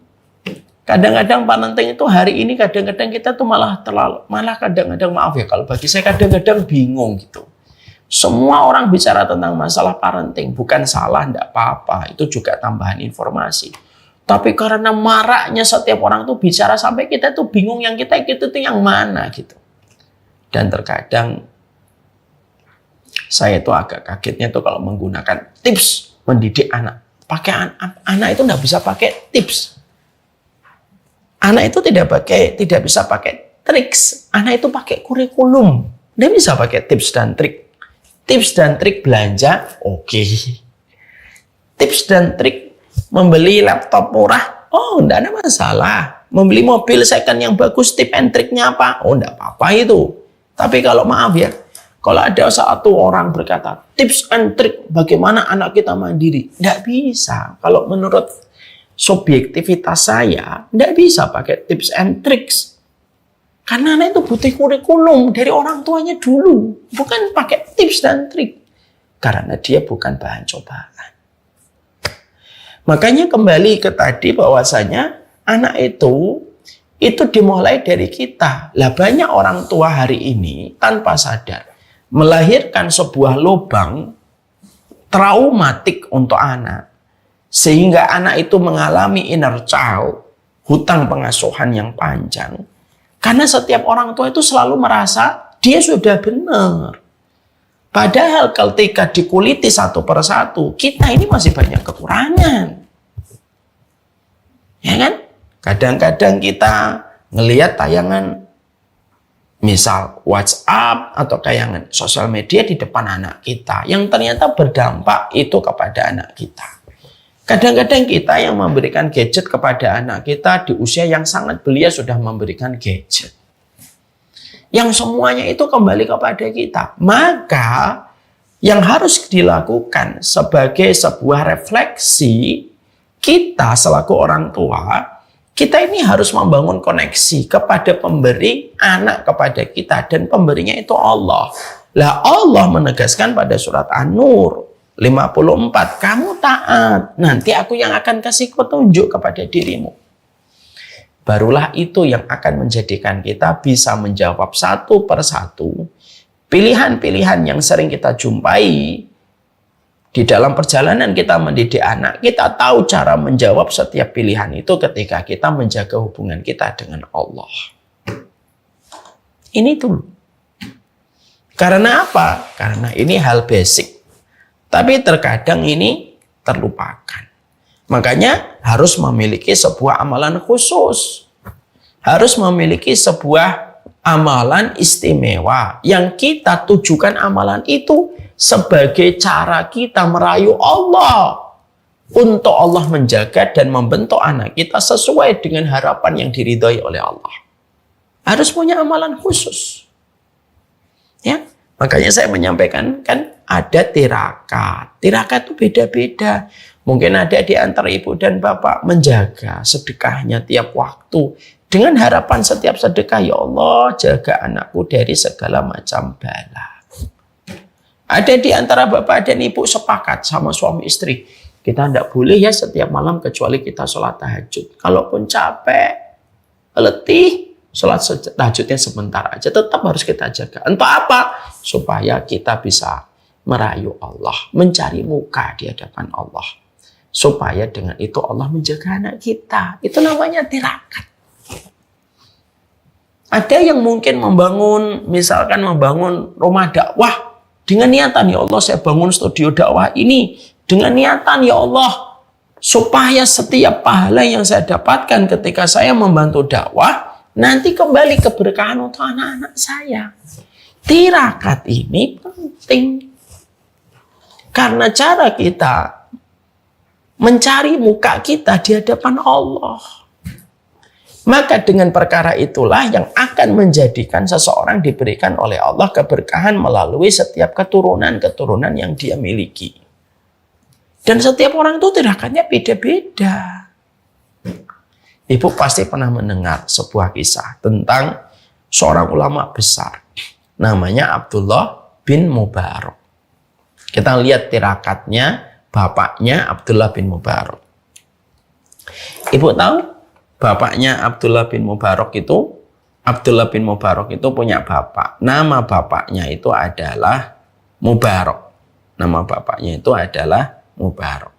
Kadang-kadang parenting itu hari ini kadang-kadang kita tuh malah kadang-kadang maaf ya kalau bagi saya kadang-kadang bingung gitu. Semua orang bicara tentang masalah parenting, bukan salah, enggak apa-apa, itu juga tambahan informasi. Tapi karena maraknya setiap orang tuh bicara sampai kita tuh bingung yang kita itu tuh yang mana gitu. Dan terkadang saya tuh agak kagetnya tuh kalau menggunakan tips mendidik anak. Pakai anak itu enggak bisa pakai tips. Anak itu tidak bisa pakai triks. Anak itu pakai kurikulum. Dia bisa pakai tips dan trik. Tips dan trik belanja, oke. Tips dan trik membeli laptop murah, oh enggak ada masalah. Membeli mobil second yang bagus, tips and triknya apa? Oh enggak apa-apa itu. Tapi kalau maaf ya, kalau ada satu orang berkata, tips and trik bagaimana anak kita mandiri, enggak bisa. Kalau menurut subjektivitas saya, tidak bisa pakai tips and tricks. Karena anak itu butuh kurikulum dari orang tuanya dulu. Bukan pakai tips dan trik. Karena dia bukan bahan cobaan. Makanya kembali ke tadi bahwasanya anak itu dimulai dari kita. Lah banyak orang tua hari ini tanpa sadar melahirkan sebuah lubang traumatik untuk anak. Sehingga anak itu mengalami inner child, hutang pengasuhan yang panjang. Karena setiap orang tua itu selalu merasa dia sudah benar. Padahal ketika dikuliti satu persatu, kita ini masih banyak kekurangan. Ya kan? Kadang-kadang kita ngelihat tayangan misal WhatsApp atau tayangan sosial media di depan anak kita yang ternyata berdampak itu kepada anak kita. Kadang-kadang kita yang memberikan gadget kepada anak kita di usia yang sangat belia sudah memberikan gadget. Yang semuanya itu kembali kepada kita. Maka yang harus dilakukan sebagai sebuah refleksi kita selaku orang tua, kita ini harus membangun koneksi kepada pemberi anak kepada kita. Dan pemberinya itu Allah. Lah Allah menegaskan pada surat An-Nur 54, kamu taat, nanti aku yang akan kasih petunjuk kepada dirimu. Barulah itu yang akan menjadikan kita bisa menjawab satu persatu pilihan-pilihan yang sering kita jumpai di dalam perjalanan kita mendidik anak. Kita tahu cara menjawab setiap pilihan itu ketika kita menjaga hubungan kita dengan Allah. Ini dulu. Karena apa? Karena ini hal basic. Tapi terkadang ini terlupakan. Makanya harus memiliki sebuah amalan khusus. Harus memiliki sebuah amalan istimewa. Yang kita tujukan amalan itu sebagai cara kita merayu Allah. Untuk Allah menjaga dan membentuk anak kita sesuai dengan harapan yang diridhoi oleh Allah. Harus punya amalan khusus. Ya. Makanya saya menyampaikan kan ada tirakat. Tirakat itu beda-beda. Mungkin ada di antara ibu dan bapak menjaga sedekahnya tiap waktu. Dengan harapan setiap sedekah, ya Allah jaga anakku dari segala macam bala. Ada di antara bapak dan ibu sepakat sama suami istri. Kita tidak boleh ya setiap malam kecuali kita sholat tahajud. Kalaupun capek, letih, sholat tahajudnya sebentar aja, tetap harus kita jaga. Untuk apa? Supaya kita bisa merayu Allah, mencari muka di hadapan Allah. Supaya dengan itu Allah menjaga anak kita. Itu namanya tirakat. Ada yang mungkin misalkan membangun rumah dakwah dengan niatan, ya Allah saya bangun studio dakwah ini dengan niatan, ya Allah supaya setiap pahala yang saya dapatkan ketika saya membantu dakwah nanti kembali keberkahan untuk anak-anak saya. Tirakat ini penting. Karena cara kita mencari muka kita di hadapan Allah. Maka dengan perkara itulah yang akan menjadikan seseorang diberikan oleh Allah keberkahan melalui setiap keturunan-keturunan yang dia miliki. Dan setiap orang itu tirakatnya beda-beda. Ibu pasti pernah mendengar sebuah kisah tentang seorang ulama besar. Namanya Abdullah bin Mubarak. Kita lihat tirakatnya bapaknya Abdullah bin Mubarak. Ibu tahu bapaknya Abdullah bin Mubarak itu punya bapak. Nama bapaknya itu adalah Mubarak. Nama bapaknya itu adalah Mubarak.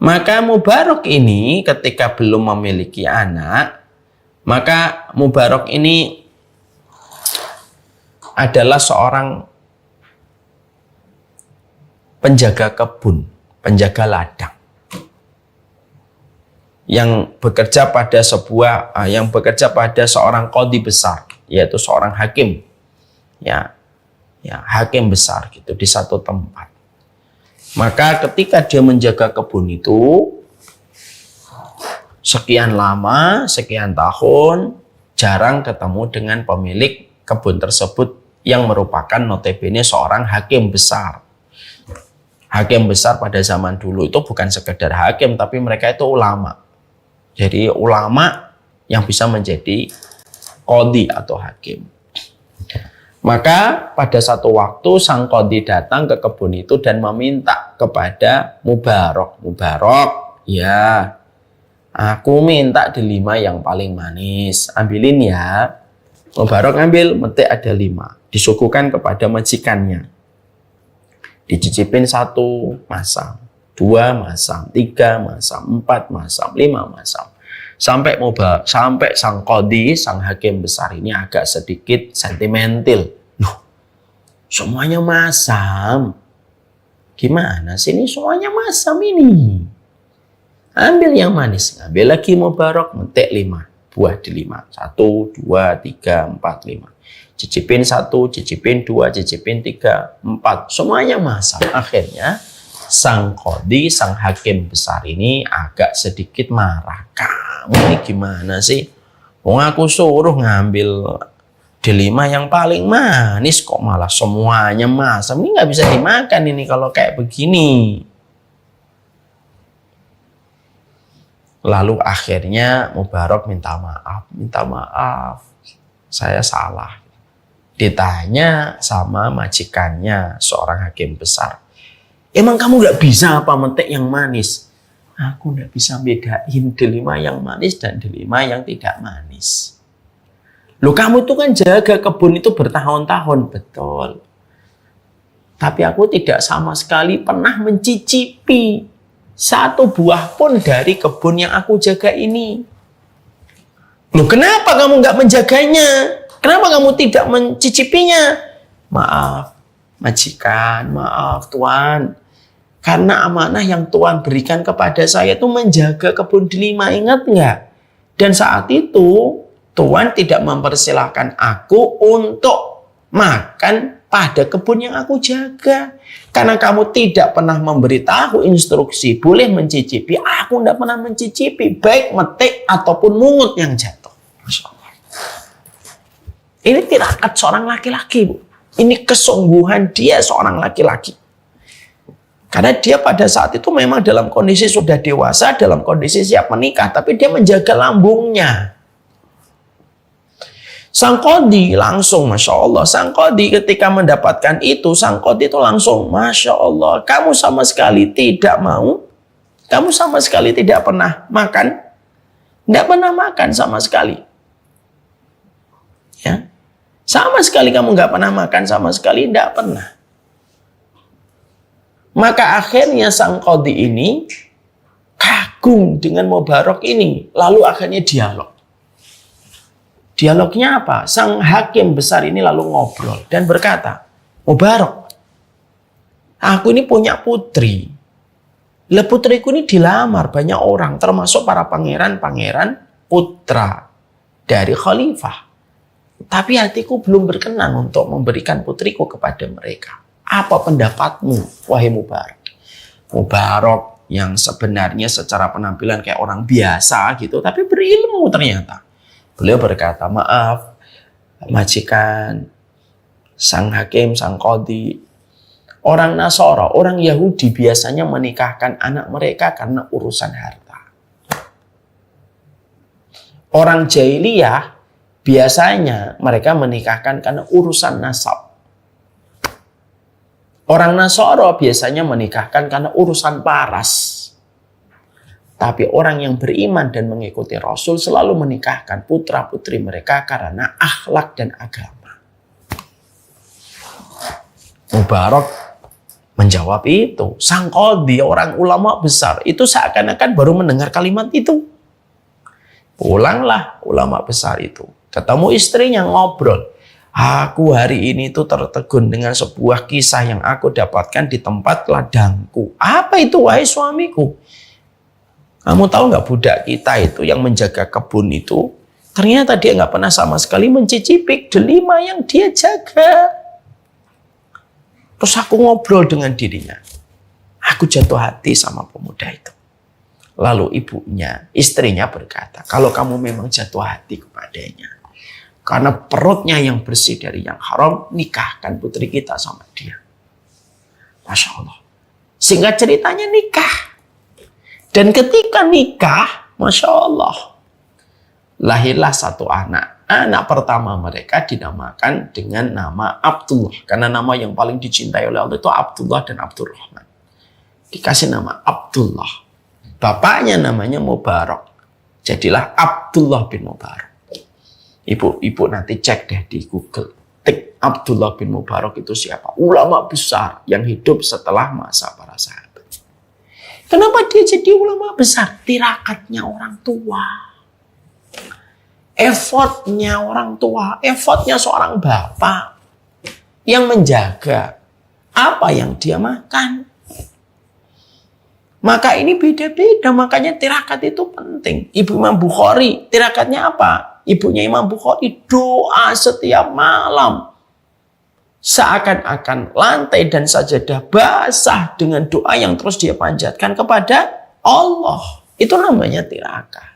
Maka Mubarak ini ketika belum memiliki anak, maka Mubarak ini adalah seorang penjaga kebun, penjaga ladang, yang bekerja pada seorang qadhi besar, yaitu seorang hakim, ya hakim besar gitu di satu tempat. Maka ketika dia menjaga kebun itu sekian lama, sekian tahun, jarang ketemu dengan pemilik kebun tersebut yang merupakan notabene seorang hakim besar. Hakim besar pada zaman dulu itu bukan sekedar hakim, tapi mereka itu ulama. Jadi ulama yang bisa menjadi qadhi atau hakim. Maka pada satu waktu sang qadhi datang ke kebun itu dan meminta kepada Mubarak. Mubarak, ya, aku minta delima yang paling manis. Ambilin ya. Mubarak ambil, metik ada 5. Disuguhkan kepada majikannya. Dicicipin 1 masam, 2 masam, 3 masam, 4 masam, 5 masam. Sampai sang qadhi, sang hakim besar ini agak sedikit sentimental. Loh, semuanya masam. Gimana sih ini semuanya masam ini? Ambil yang manis. Ambil lagi Mubarak, metik 5. Buah di 5. 1, 2, 3, 4, 5. Cicipin 1, cicipin 2, cicipin 3, 4. Semuanya masam. Akhirnya sang qadhi, sang hakim besar ini agak sedikit marah. Kamu ini gimana sih? Wong aku suruh ngambil delima yang paling manis kok malah semuanya masam. Ini nggak bisa dimakan ini kalau kayak begini. Lalu akhirnya Mubarak minta maaf, saya salah. Ditanya sama majikannya, seorang hakim besar, emang kamu nggak bisa apa metik yang manis? Aku nggak bisa bedain delima yang manis dan delima yang tidak manis. Loh, kamu itu kan jaga kebun itu bertahun-tahun, betul. Tapi aku tidak sama sekali pernah mencicipi 1 buah pun dari kebun yang aku jaga ini. Loh, kenapa kamu nggak menjaganya? Kenapa kamu tidak mencicipinya? Maaf, majikan, maaf Tuan. Karena amanah yang Tuan berikan kepada saya itu menjaga kebun delima, ingat nggak? Dan saat itu Tuan tidak mempersilahkan aku untuk makan pada kebun yang aku jaga. Karena kamu tidak pernah memberitahu instruksi boleh mencicipi, aku tidak pernah mencicipi, baik metik ataupun mungut yang jatuh. Masya Allah. Ini tirakat seorang laki-laki, Bu. Ini kesungguhan dia seorang laki-laki. Karena dia pada saat itu memang dalam kondisi sudah dewasa, dalam kondisi siap menikah, tapi dia menjaga lambungnya. Sang qadhi langsung, Masya Allah, sang qadhi ketika mendapatkan itu, sang qadhi itu langsung, Masya Allah, kamu sama sekali tidak mau, kamu sama sekali tidak pernah makan, tidak pernah makan sama sekali. Ya, sama sekali kamu nggak pernah makan, sama sekali tidak pernah. Maka akhirnya sang qadhi ini kagum dengan Mubarak ini, lalu akhirnya dialog. Dialognya apa? Sang hakim besar ini lalu ngobrol dan berkata, Mubarak, aku ini punya putri. Lah putriku ini dilamar banyak orang, termasuk para pangeran-pangeran putra dari khalifah. Tapi hatiku belum berkenan untuk memberikan putriku kepada mereka. Apa pendapatmu, wahai Mubarak? Mubarak yang sebenarnya secara penampilan kayak orang biasa gitu, tapi berilmu ternyata. Beliau berkata, maaf, majikan, sang hakim, sang qadhi, orang Nasara, orang Yahudi biasanya menikahkan anak mereka karena urusan harta. Orang jahiliyah biasanya mereka menikahkan karena urusan nasab. Orang Nasara biasanya menikahkan karena urusan paras. Tapi orang yang beriman dan mengikuti Rasul selalu menikahkan putra-putri mereka karena akhlak dan agama. Mubarak menjawab itu. Sang qadhi, orang ulama besar, itu seakan-akan baru mendengar kalimat itu. Pulanglah ulama besar itu. Ketemu istrinya, ngobrol. Aku hari ini tuh tertegun dengan sebuah kisah yang aku dapatkan di tempat ladangku. Apa itu, wahai suamiku? Kamu tahu nggak, budak kita itu yang menjaga kebun itu, ternyata dia nggak pernah sama sekali mencicipi delima yang dia jaga. Terus aku ngobrol dengan dirinya. Aku jatuh hati sama pemuda itu. Lalu ibunya, istrinya berkata, kalau kamu memang jatuh hati kepadanya, karena perutnya yang bersih dari yang haram, nikahkan putri kita sama dia. Masya Allah. Sehingga ceritanya nikah. Dan ketika nikah, Masya Allah, lahirlah satu anak. Anak pertama mereka dinamakan dengan nama Abdullah. Karena nama yang paling dicintai oleh Allah itu Abdullah dan Abdurrahman. Dikasih nama Abdullah. Bapaknya namanya Mubarak. Jadilah Abdullah bin Mubarak. Ibu nanti cek deh di Google. Tik Abdullah bin Mubarak itu siapa? Ulama besar yang hidup setelah masa para sahabat. Kenapa dia jadi ulama besar? Tirakatnya orang tua. Effortnya orang tua. Effortnya seorang bapak yang menjaga apa yang dia makan. Maka ini beda-beda. Makanya tirakat itu penting. Ibu Imam Bukhari, tirakatnya apa? Ibunya Imam Bukhari doa setiap malam. Seakan-akan lantai dan sajadah basah dengan doa yang terus dia panjatkan kepada Allah. Itu namanya tirakat.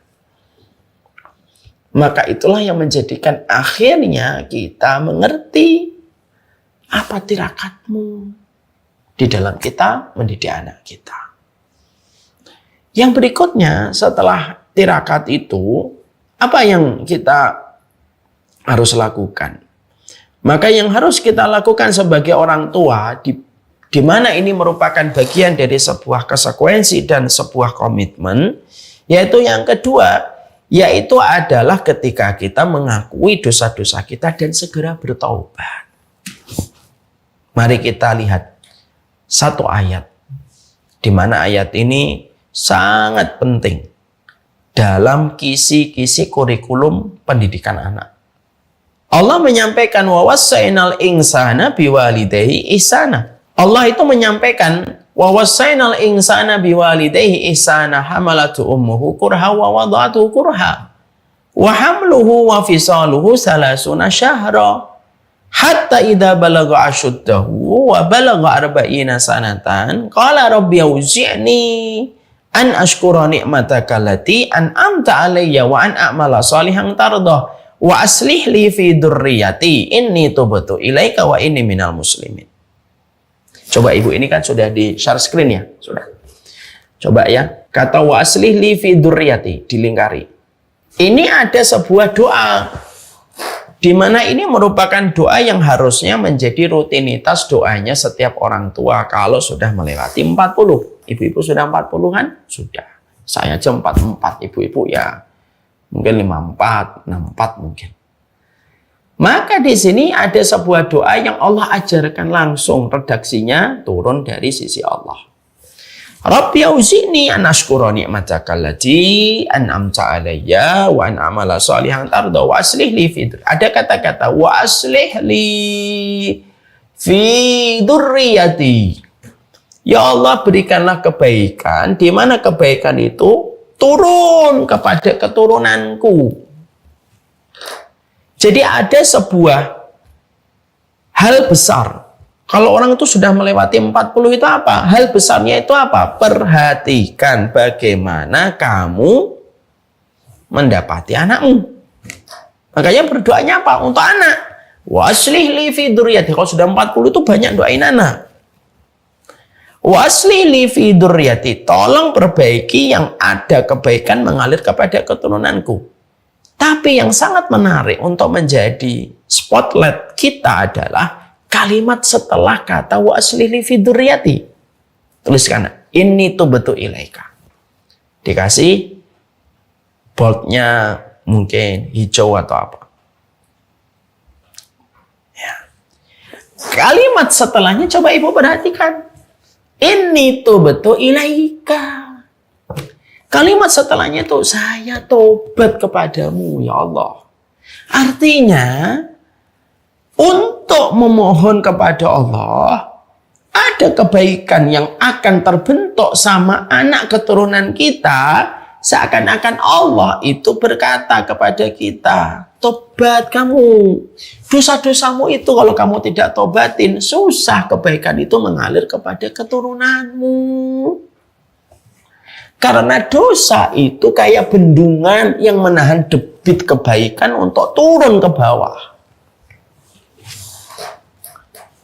Maka itulah yang menjadikan akhirnya kita mengerti apa tirakatmu di dalam kita mendidik anak kita. Yang berikutnya setelah tirakat itu, apa yang kita harus lakukan? Maka yang harus kita lakukan sebagai orang tua, di mana ini merupakan bagian dari sebuah konsekuensi dan sebuah komitmen, yaitu yang kedua, yaitu adalah ketika kita mengakui dosa-dosa kita dan segera bertaubat. Mari kita lihat satu ayat, di mana ayat ini sangat penting dalam kisi-kisi kurikulum pendidikan anak. Allah menyampaikan wa wassaynal insana biwalidayhi ihsana. Allah itu menyampaikan wa wassaynal insana biwalidayhi ihsana hamalatu ummuhu kurha wa wada'atuhu kurha wa hamluhu wa fisaluhu salasuna syahra hatta idza balagha ashuddahu wa balagha arba'ina sanatan qala rabbi auzi'ni an ashkura ni'mataka allati an'amta alayya wa an a'mala salihan tardah wa aslih li fi dzurriyyati inni tubtu ilaika wa inni minal muslimin. Coba ibu ini kan sudah di share screen ya, sudah. Coba ya, kata wa aslih li fi dzurriyyati dilingkari. Ini ada sebuah doa di mana ini merupakan doa yang harusnya menjadi rutinitas doanya setiap orang tua kalau sudah melewati 40. Ibu-ibu sudah 40 kan? Sudah. Saya aja 44, ibu-ibu ya mungkin 54, 64 mungkin. Maka di sini ada sebuah doa yang Allah ajarkan langsung, redaksinya turun dari sisi Allah. Rabbi auzi'ni an ashkura ni'mataka allati an'amta alayya wa an a'mala salihan tarda wa aslih li fi. Ada kata-kata wa aslih li fi dzurriyyati. Ya Allah, berikanlah kebaikan di mana kebaikan itu turun kepada keturunanku. Jadi ada sebuah hal besar. Kalau orang itu sudah melewati 40 itu apa? Hal besarnya itu apa? Perhatikan bagaimana kamu mendapati anakmu. Makanya berdoanya apa? Untuk anak. Wa aslih li fi dzurriyyati. Kalau sudah 40 itu banyak doain anak. Wa aslih li fi dzurriyyati. Tolong perbaiki yang ada kebaikan mengalir kepada keturunanku. Tapi yang sangat menarik untuk menjadi spotlight kita adalah kalimat setelah kata wa aslih li fi dzurriyyati. Tuliskan, ini tuh betul ilaika. dikasih boldnya mungkin hijau atau apa. Ya. Kalimat setelahnya coba ibu perhatikan. Ini tuh betul ilaika. Kalimat setelahnya tuh saya tobat kepadamu ya Allah. Artinya untuk memohon kepada Allah ada kebaikan yang akan terbentuk sama anak keturunan kita. Seakan-akan Allah itu berkata kepada kita, tobat kamu. Dosa-dosamu itu kalau kamu tidak tobatin, susah kebaikan itu mengalir kepada keturunanmu. Karena dosa itu kayak bendungan yang menahan debit kebaikan untuk turun ke bawah.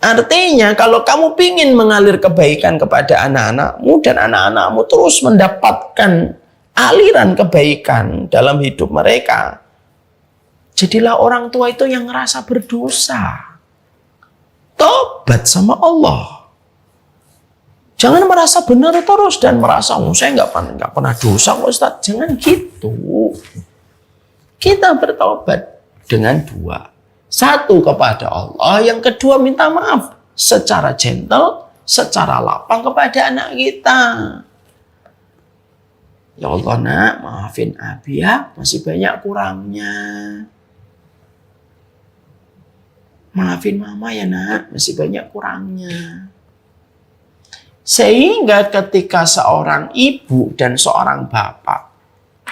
Artinya kalau kamu ingin mengalir kebaikan kepada anak-anakmu dan anak-anakmu terus mendapatkan aliran kebaikan dalam hidup mereka, jadilah orang tua itu yang ngerasa berdosa. Tobat sama Allah. Jangan merasa benar terus dan merasa, saya nggak pernah dosa, Ustaz. Jangan gitu. Kita bertobat dengan dua. Satu kepada Allah, yang kedua minta maaf secara gentle, secara lapang kepada anak kita. Ya Allah nak, maafin Abi ya, masih banyak kurangnya. Maafin mama ya nak, masih banyak kurangnya. Sehingga ketika seorang ibu dan seorang bapak,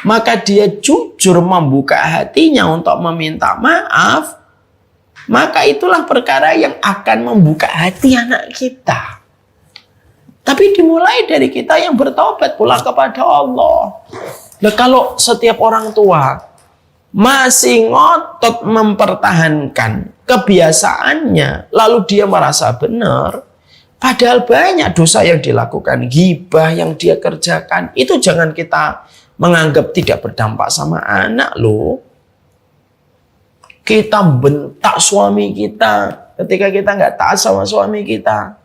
maka dia jujur membuka hatinya untuk meminta maaf, maka itulah perkara yang akan membuka hati anak kita. Tapi dimulai dari kita yang bertobat pulang kepada Allah. Nah, kalau setiap orang tua masih ngotot mempertahankan kebiasaannya, lalu dia merasa benar, padahal banyak dosa yang dilakukan, ghibah yang dia kerjakan, itu jangan kita menganggap tidak berdampak sama anak loh. Kita bentak suami kita ketika kita nggak taat sama suami kita.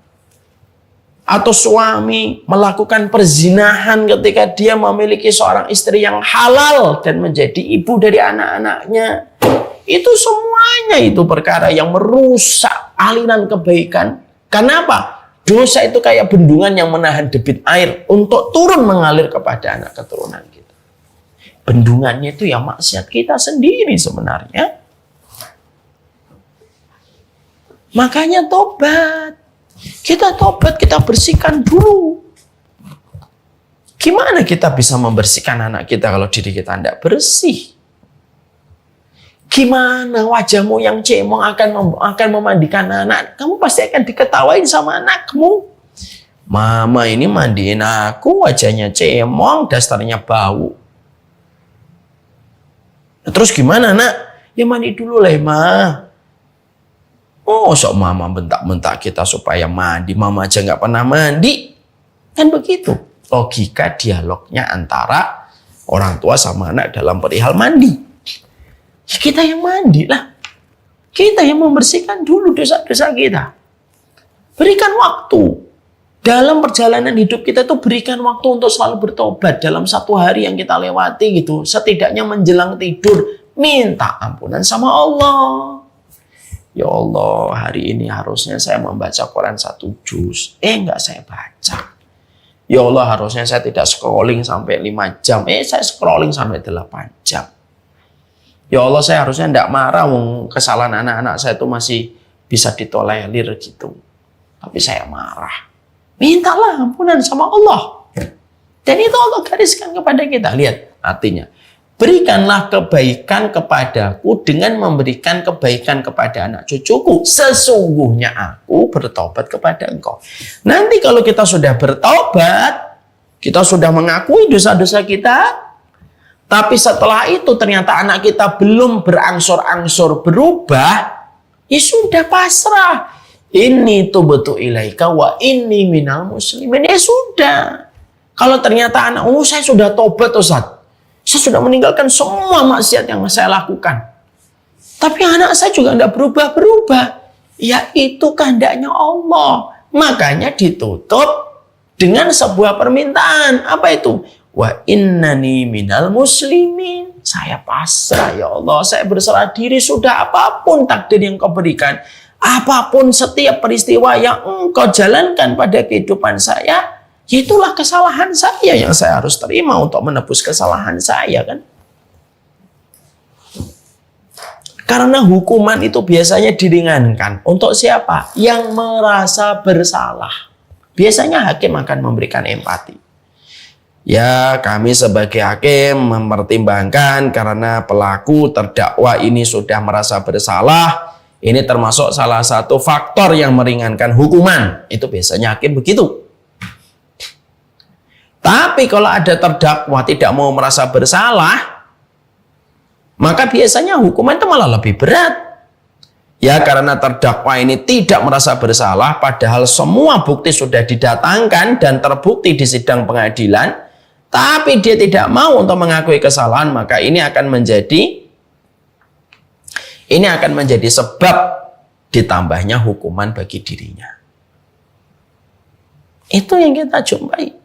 Atau suami melakukan perzinahan ketika dia memiliki seorang istri yang halal dan menjadi ibu dari anak-anaknya. Itu semuanya itu perkara yang merusak aliran kebaikan. Kenapa? Dosa itu kayak bendungan yang menahan debit air untuk turun mengalir kepada anak keturunan kita. Bendungannya itu ya maksiat kita sendiri sebenarnya. Makanya tobat. Kita tobat, kita bersihkan dulu. Gimana kita bisa membersihkan anak kita kalau diri kita tidak bersih? Gimana wajahmu yang cemong akan memandikan anak? Kamu pasti akan diketawain sama anakmu. Mama ini mandiin aku, wajahnya cemong, dasarnya bau. Terus gimana nak? Ya mandi dulu lah ma. Oh, sok mama bentak-bentak kita supaya mandi. Mama aja nggak pernah mandi. Kan begitu logika dialognya antara orang tua sama anak dalam perihal mandi. Ya, kita yang mandi lah. Kita yang membersihkan dulu dosa-dosa kita. Berikan waktu. Dalam perjalanan hidup kita tuh berikan waktu untuk selalu bertobat. Dalam satu hari yang kita lewati gitu. Setidaknya menjelang tidur. Minta ampunan sama Allah. Ya Allah, hari ini harusnya saya membaca Quran 1 juz. Enggak saya baca. Ya Allah, harusnya saya tidak scrolling sampai 5 jam. Saya scrolling sampai 8 jam. Ya Allah, saya harusnya tidak marah. Kesalahan anak-anak saya itu masih bisa ditolerir gitu. Tapi saya marah. Mintalah ampunan sama Allah. Dan itu Allah gariskan kepada kita. Lihat artinya. Berikanlah kebaikan kepadaku dengan memberikan kebaikan kepada anak cucuku. Sesungguhnya aku bertobat kepada engkau. Nanti kalau kita sudah bertobat, kita sudah mengakui dosa-dosa kita, tapi setelah itu ternyata anak kita belum berangsur-angsur berubah, ya sudah pasrah. Ini tubutu ilaika wa inni minal muslimin. Ya sudah. Kalau ternyata anak, saya sudah tobat Ustaz. Saya sudah meninggalkan semua maksiat yang saya lakukan. Tapi anak saya juga tidak berubah-berubah. Ya itu kehendaknya Allah. Makanya ditutup dengan sebuah permintaan. Apa itu? Wa innani minal muslimin. Saya pasrah ya Allah. Saya berserah diri sudah apapun takdir yang kau berikan. Apapun setiap peristiwa yang engkau jalankan pada kehidupan saya. Itulah kesalahan saya yang saya harus terima untuk menebus kesalahan saya kan. Karena hukuman itu biasanya diringankan. Untuk siapa? Yang merasa bersalah. Biasanya hakim akan memberikan empati. Ya, kami sebagai hakim mempertimbangkan karena pelaku terdakwa ini sudah merasa bersalah. Ini termasuk salah satu faktor yang meringankan hukuman. Itu biasanya hakim begitu. Tapi kalau ada terdakwa tidak mau merasa bersalah, maka biasanya hukuman itu malah lebih berat. Ya, karena terdakwa ini tidak merasa bersalah, padahal semua bukti sudah didatangkan dan terbukti di sidang pengadilan, tapi dia tidak mau untuk mengakui kesalahan, maka ini akan menjadi sebab ditambahnya hukuman bagi dirinya. Itu yang kita jumpai.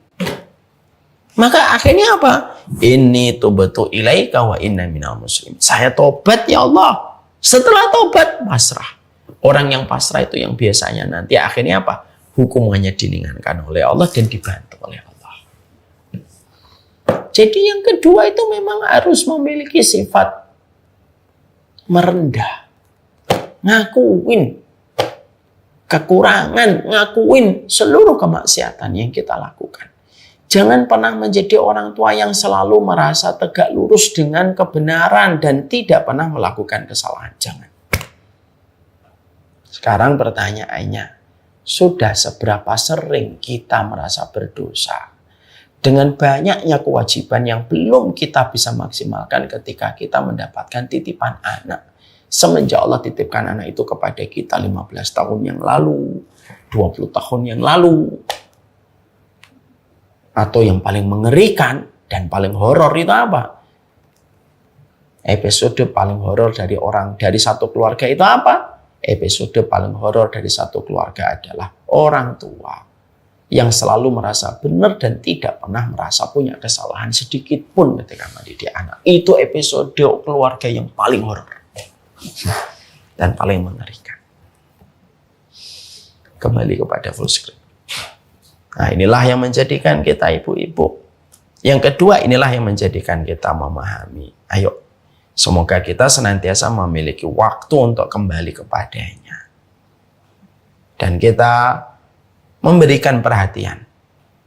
Maka akhirnya apa? Ini tubatu ilaika wa inna minal muslim. Saya tobat ya Allah. Setelah tobat, pasrah. Orang yang pasrah itu yang biasanya nanti akhirnya apa? Hukumannya diringankan oleh Allah dan dibantu oleh Allah. Jadi yang kedua itu memang harus memiliki sifat merendah. Ngakuin kekurangan, ngakuin seluruh kemaksiatan yang kita lakukan. Jangan pernah menjadi orang tua yang selalu merasa tegak lurus dengan kebenaran dan tidak pernah melakukan kesalahan. Jangan. Sekarang pertanyaannya, sudah seberapa sering kita merasa berdosa dengan banyaknya kewajiban yang belum kita bisa maksimalkan ketika kita mendapatkan titipan anak. Semenjak Allah titipkan anak itu kepada kita 15 tahun yang lalu, 20 tahun yang lalu. Atau yang paling mengerikan dan paling horor itu apa? Episode paling horor dari satu keluarga itu apa? Episode paling horor dari satu keluarga adalah orang tua yang selalu merasa benar dan tidak pernah merasa punya kesalahan sedikit pun ketika mendidik anak. Itu episode keluarga yang paling horor dan paling mengerikan. Kembali kepada full script. Nah, inilah yang menjadikan kita ibu-ibu. Yang kedua, inilah yang menjadikan kita memahami. Ayo, semoga kita senantiasa memiliki waktu untuk kembali kepadanya. Dan kita memberikan perhatian.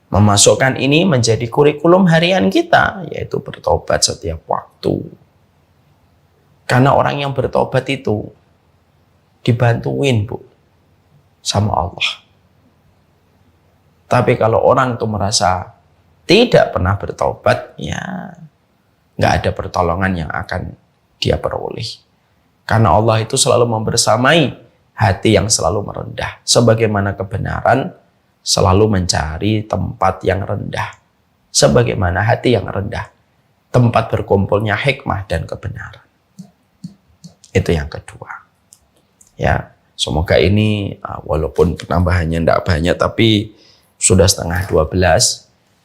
Memasukkan ini menjadi kurikulum harian kita, yaitu bertobat setiap waktu. Karena orang yang bertobat itu dibantuin, Bu, sama Allah. Tapi kalau orang itu merasa tidak pernah bertobat, ya nggak ada pertolongan yang akan dia peroleh. Karena Allah itu selalu membersamai hati yang selalu merendah. Sebagaimana kebenaran selalu mencari tempat yang rendah. Sebagaimana hati yang rendah, tempat berkumpulnya hikmah dan kebenaran. Itu yang kedua. Ya, semoga ini walaupun penambahannya tidak banyak, tapi sudah setengah 12.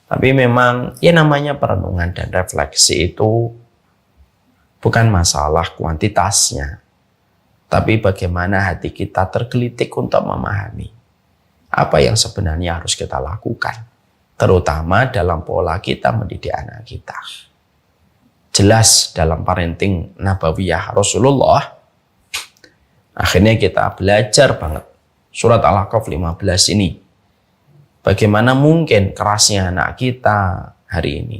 Tapi memang ya namanya perenungan dan refleksi itu bukan masalah kuantitasnya. Tapi bagaimana hati kita tergelitik untuk memahami apa yang sebenarnya harus kita lakukan. Terutama dalam pola kita mendidik anak kita. Jelas dalam parenting nabawiyah Rasulullah, akhirnya kita belajar banget. Surat Al-Ahqaf 15 ini. Bagaimana mungkin kerasnya anak kita hari ini.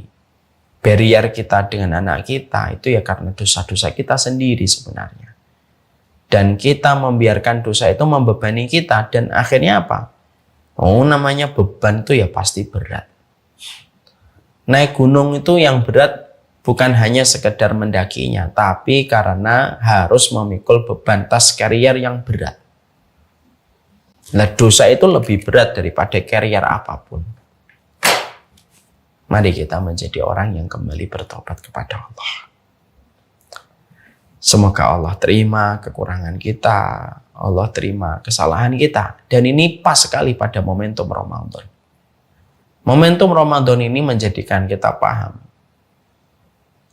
Barrier kita dengan anak kita itu ya karena dosa-dosa kita sendiri sebenarnya. Dan kita membiarkan dosa itu membebani kita. Dan akhirnya apa? Oh, namanya beban itu ya pasti berat. Naik gunung itu yang berat bukan hanya sekedar mendakinya. Tapi karena harus memikul beban tas carrier yang berat. Nah, dosa itu lebih berat daripada carrier apapun. Mari kita menjadi orang yang kembali bertobat kepada Allah. Semoga Allah terima kekurangan kita, Allah terima kesalahan kita. Dan ini pas sekali pada momentum Ramadan. Momentum Ramadan ini menjadikan kita paham,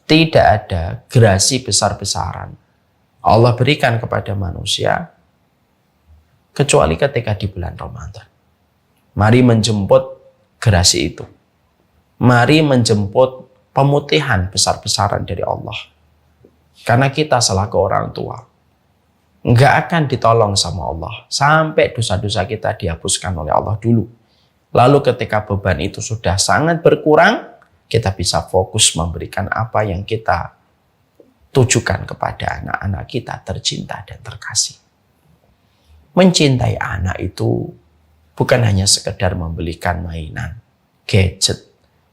tidak ada gerasi besar-besaran Allah berikan kepada manusia kecuali ketika di bulan Ramadan. Mari menjemput gerasi itu. Mari menjemput pemutihan besar-besaran dari Allah. Karena kita selaku orang tua nggak akan ditolong sama Allah sampai dosa-dosa kita dihapuskan oleh Allah dulu. Lalu ketika beban itu sudah sangat berkurang, kita bisa fokus memberikan apa yang kita tujukan kepada anak-anak kita tercinta dan terkasih. Mencintai anak itu bukan hanya sekedar membelikan mainan, gadget,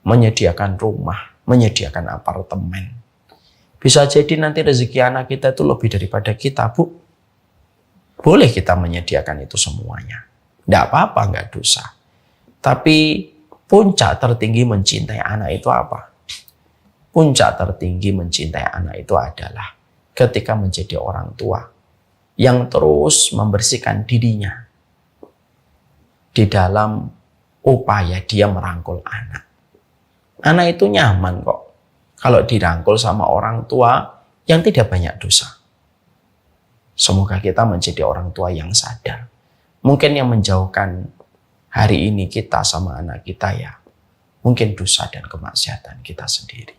menyediakan rumah, menyediakan apartemen. Bisa jadi nanti rezeki anak kita itu lebih daripada kita, Bu. Boleh kita menyediakan itu semuanya. Tidak apa-apa, nggak dosa. Tapi puncak tertinggi mencintai anak itu apa? Puncak tertinggi mencintai anak itu adalah ketika menjadi orang tua yang terus membersihkan dirinya di dalam upaya dia merangkul anak. Anak itu nyaman kok kalau dirangkul sama orang tua yang tidak banyak dosa. Semoga kita menjadi orang tua yang sadar. Mungkin yang menjauhkan hari ini kita sama anak kita ya, mungkin dosa dan kemaksiatan kita sendiri.